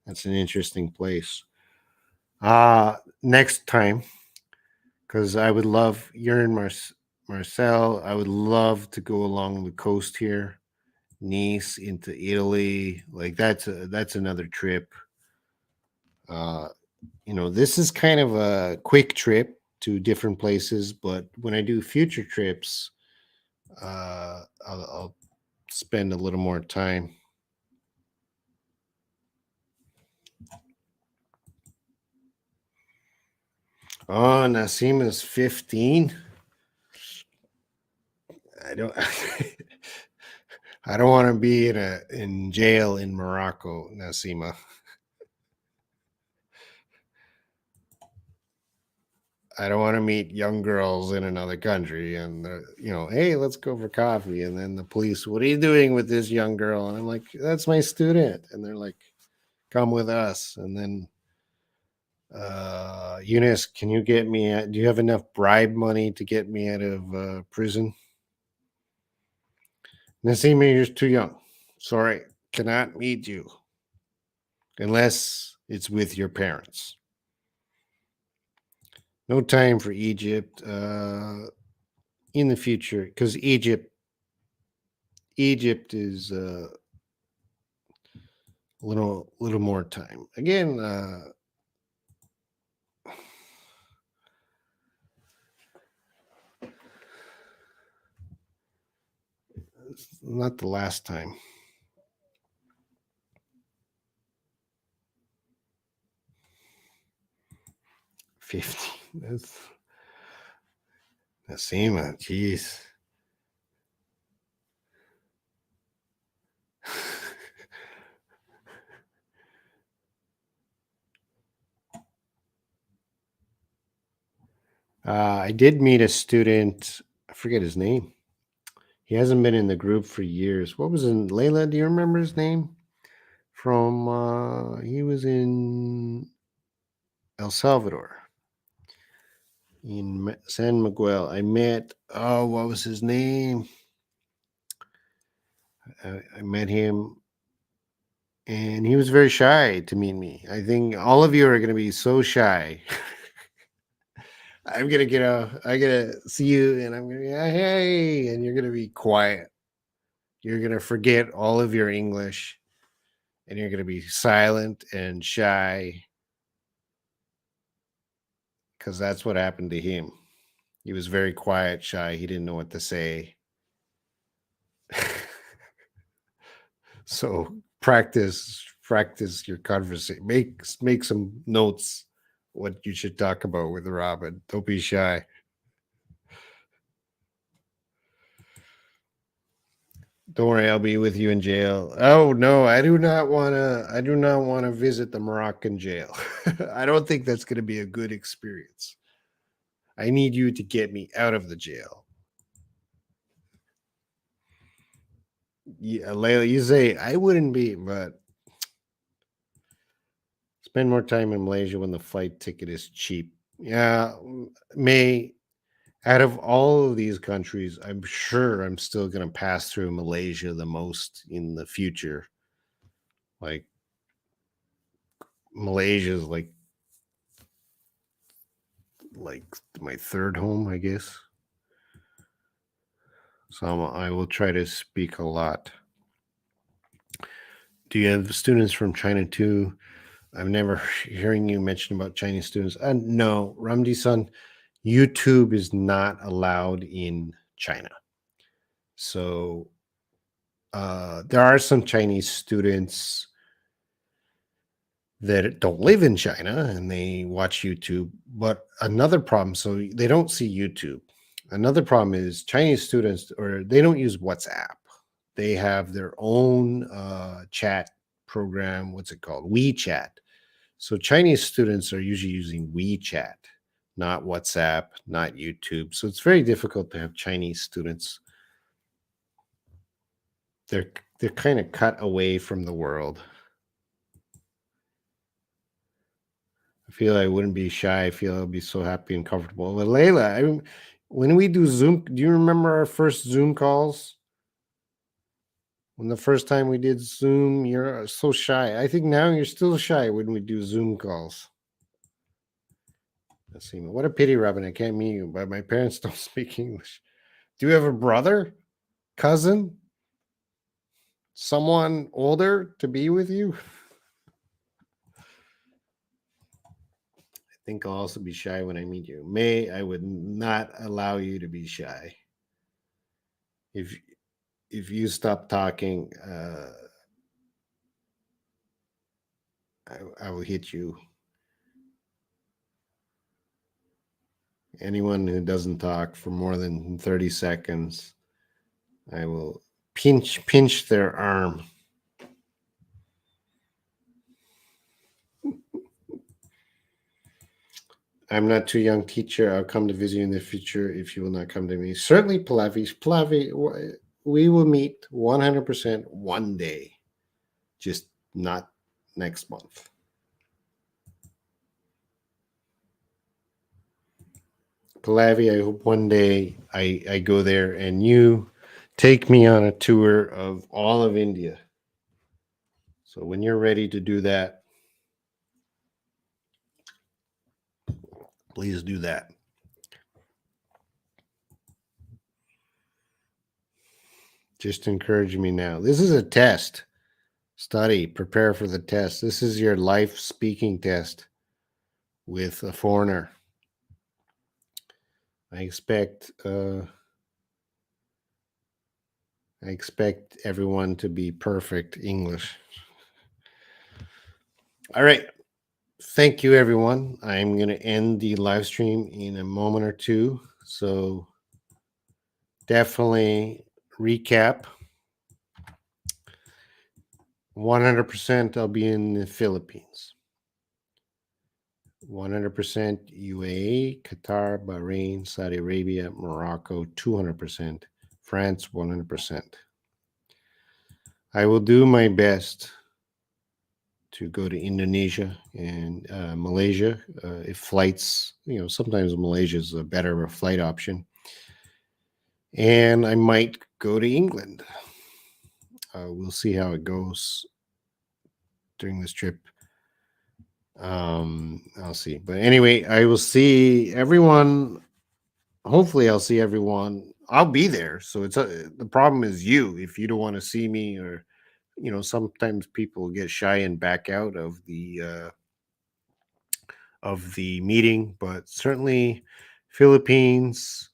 That's an interesting place. Next time, because I would love, you're in Marcel. I would love to go along the coast here, Nice into Italy. Like that's another trip. Uh, this is kind of a quick trip to different places, but when I do future trips, I'll spend a little more time. Oh, Nasima's 15. I don't. I don't want to be in jail in Morocco, Nasima. I don't want to meet young girls in another country and hey, let's go for coffee. And then the police, what are you doing with this young girl? And I'm like, that's my student. And they're like, come with us. And then Eunice, can you get me? Do you have enough bribe money to get me out of prison? Nasima, you're too young. Sorry, cannot meet you unless it's with your parents. No time for Egypt in the future because Egypt is a little more time. Again, not the last time. 50. That's Nasima. Jeez. I did meet a student. I forget his name. He hasn't been in the group for years. What was in Layla? Do you remember his name? From he was in El Salvador, in San Miguel. I met. Oh, what was his name? I met him, and he was very shy to meet me. I think all of you are going to be so shy. I'm gonna get a. I gotta see you, and I'm gonna be hey, and you're gonna be quiet. You're gonna forget all of your English, and you're gonna be silent and shy because that's what happened to him. He was very quiet, shy. He didn't know what to say. So practice your conversation. Make some notes what you should talk about with Robin. Don't be shy. Don't worry, I'll be with you in jail. Oh no, I do not want to. I do not want to visit the Moroccan jail. I don't think that's going to be a good experience. I need you to get me out of the jail. Yeah, Layla, you say I wouldn't be, but spend more time in Malaysia when the flight ticket is cheap. Yeah, May. Out of all of these countries, I'm sure I'm still going to pass through Malaysia the most in the future. Like Malaysia is like my third home, I guess. So I will try to speak a lot. Do you have students from China too? I've never hearing you mention about Chinese students. No, Ramdi-san, YouTube is not allowed in China. So there are some Chinese students that don't live in China and they watch YouTube. But another problem, so they don't see YouTube. Another problem is Chinese students, or they don't use WhatsApp. They have their own chat program. What's it called? WeChat. So Chinese students are usually using WeChat, not WhatsApp, not YouTube. So it's very difficult to have Chinese students. They're kind of cut away from the world. I feel I wouldn't be shy. I feel I'd be so happy and comfortable. But Layla, when we do Zoom, do you remember our first Zoom calls? When the first time we did Zoom, you're so shy. I think now you're still shy when we do Zoom calls. Let's see. What a pity, Robin. I can't meet you, but my parents don't speak English. Do you have a brother, cousin, someone older to be with you? I think I'll also be shy when I meet you. May, I would not allow you to be shy. If you stop talking, I will hit you. Anyone who doesn't talk for more than 30 seconds, I will pinch their arm. I'm not too young, teacher. I'll come to visit you in the future if you will not come to me. Certainly, Pallavi, we will meet 100% one day, just not next month. Pallavi, I hope one day I go there and you take me on a tour of all of India. So when you're ready to do that, please do that. Just encourage me now. This is a test. Study, prepare for the test. This is your life speaking test with a foreigner. I expect everyone to be perfect English. All right. Thank you, everyone. I'm going to end the live stream in a moment or two. So definitely recap. 100% I'll be in the Philippines. 100% UAE, Qatar, Bahrain, Saudi Arabia, Morocco 200%, France 100%. I will do my best to go to Indonesia and Malaysia if flights, sometimes Malaysia is a better flight option. And I might go to England. We'll see how it goes during this trip. I'll see. But anyway, I will see everyone. Hopefully, I'll see everyone. I'll be there. So the problem is you. If you don't want to see me, or sometimes people get shy and back out of the meeting. But certainly, Philippines.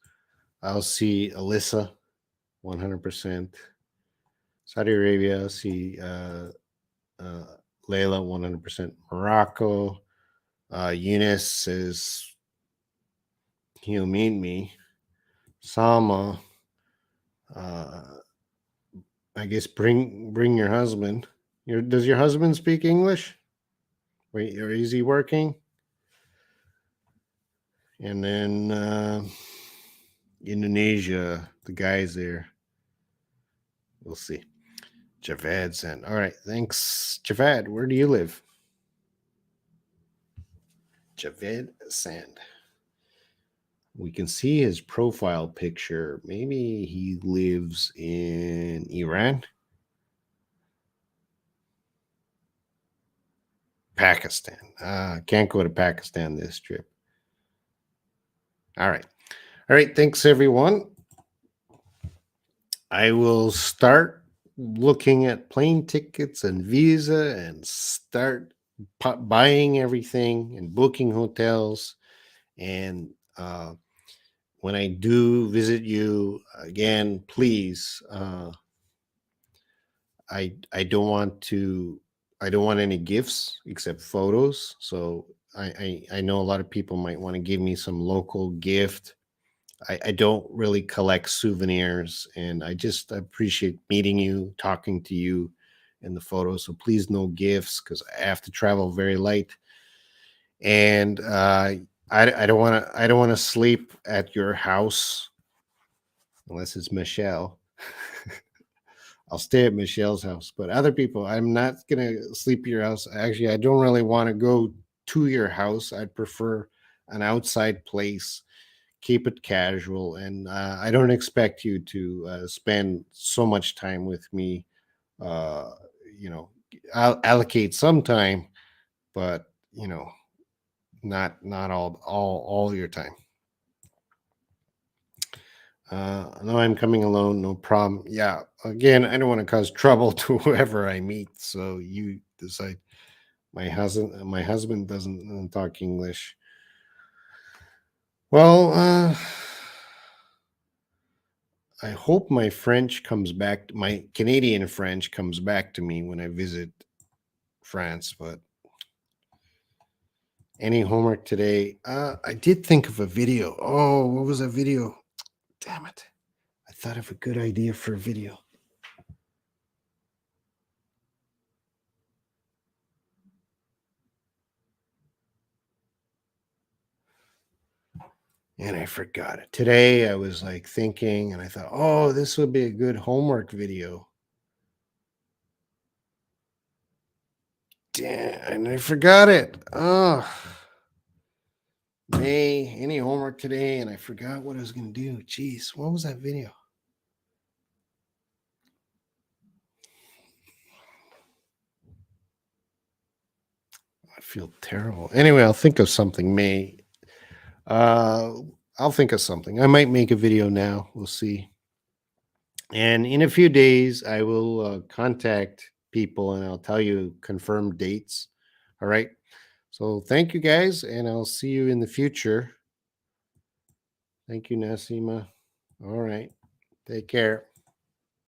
I'll see Alyssa, 100%. Saudi Arabia. I'll see Layla, 100%. Morocco. Eunice says he'll meet me. Salma, I guess bring your husband. Does your husband speak English? Wait, or is he working? And then Indonesia, the guys there. We'll see. Javad sent. All right, thanks, Javad. Where do you live? Javad Sand. We can see his profile picture. Maybe he lives in Iran. Pakistan. Can't go to Pakistan this trip. All right. All right. Thanks, everyone. I will start looking at plane tickets and visa and start buying everything and booking hotels. And when I do visit you again, please, I don't want any gifts except photos. So I know a lot of people might want to give me some local gift. I don't really collect souvenirs, and I just appreciate meeting you, talking to you in the photos. So please, no gifts, because I have to travel very light. And I don't want to sleep at your house unless it's Michelle. I'll stay at Michelle's house, but other people, I'm not gonna sleep at your house. Actually, I don't really want to go to your house. I'd prefer an outside place. Keep it casual, and I don't expect you to spend so much time with me. Uh, you know, I'll allocate some time, but not all your time. No, I'm coming alone, no problem. Yeah, again, I don't want to cause trouble to whoever I meet, so you decide. My husband doesn't talk English. Well, I hope my French comes back. My Canadian French comes back to me when I visit France. But any homework today? I did think of a video. Oh, what was that video? Damn it! I thought of a good idea for a video. And I forgot it. Today I was like thinking, and I thought, oh, this would be a good homework video. Damn, and I forgot it. Oh, any homework today, and I forgot what I was going to do. Jeez, what was that video? I feel terrible. Anyway, I'll think of something. Uh, I'll think of something. I might make a video now. We'll see. And in a few days, I will contact people and I'll tell you confirmed dates. All right. So thank you guys, and I'll see you in the future. Thank you, Nasima. All right. Take care.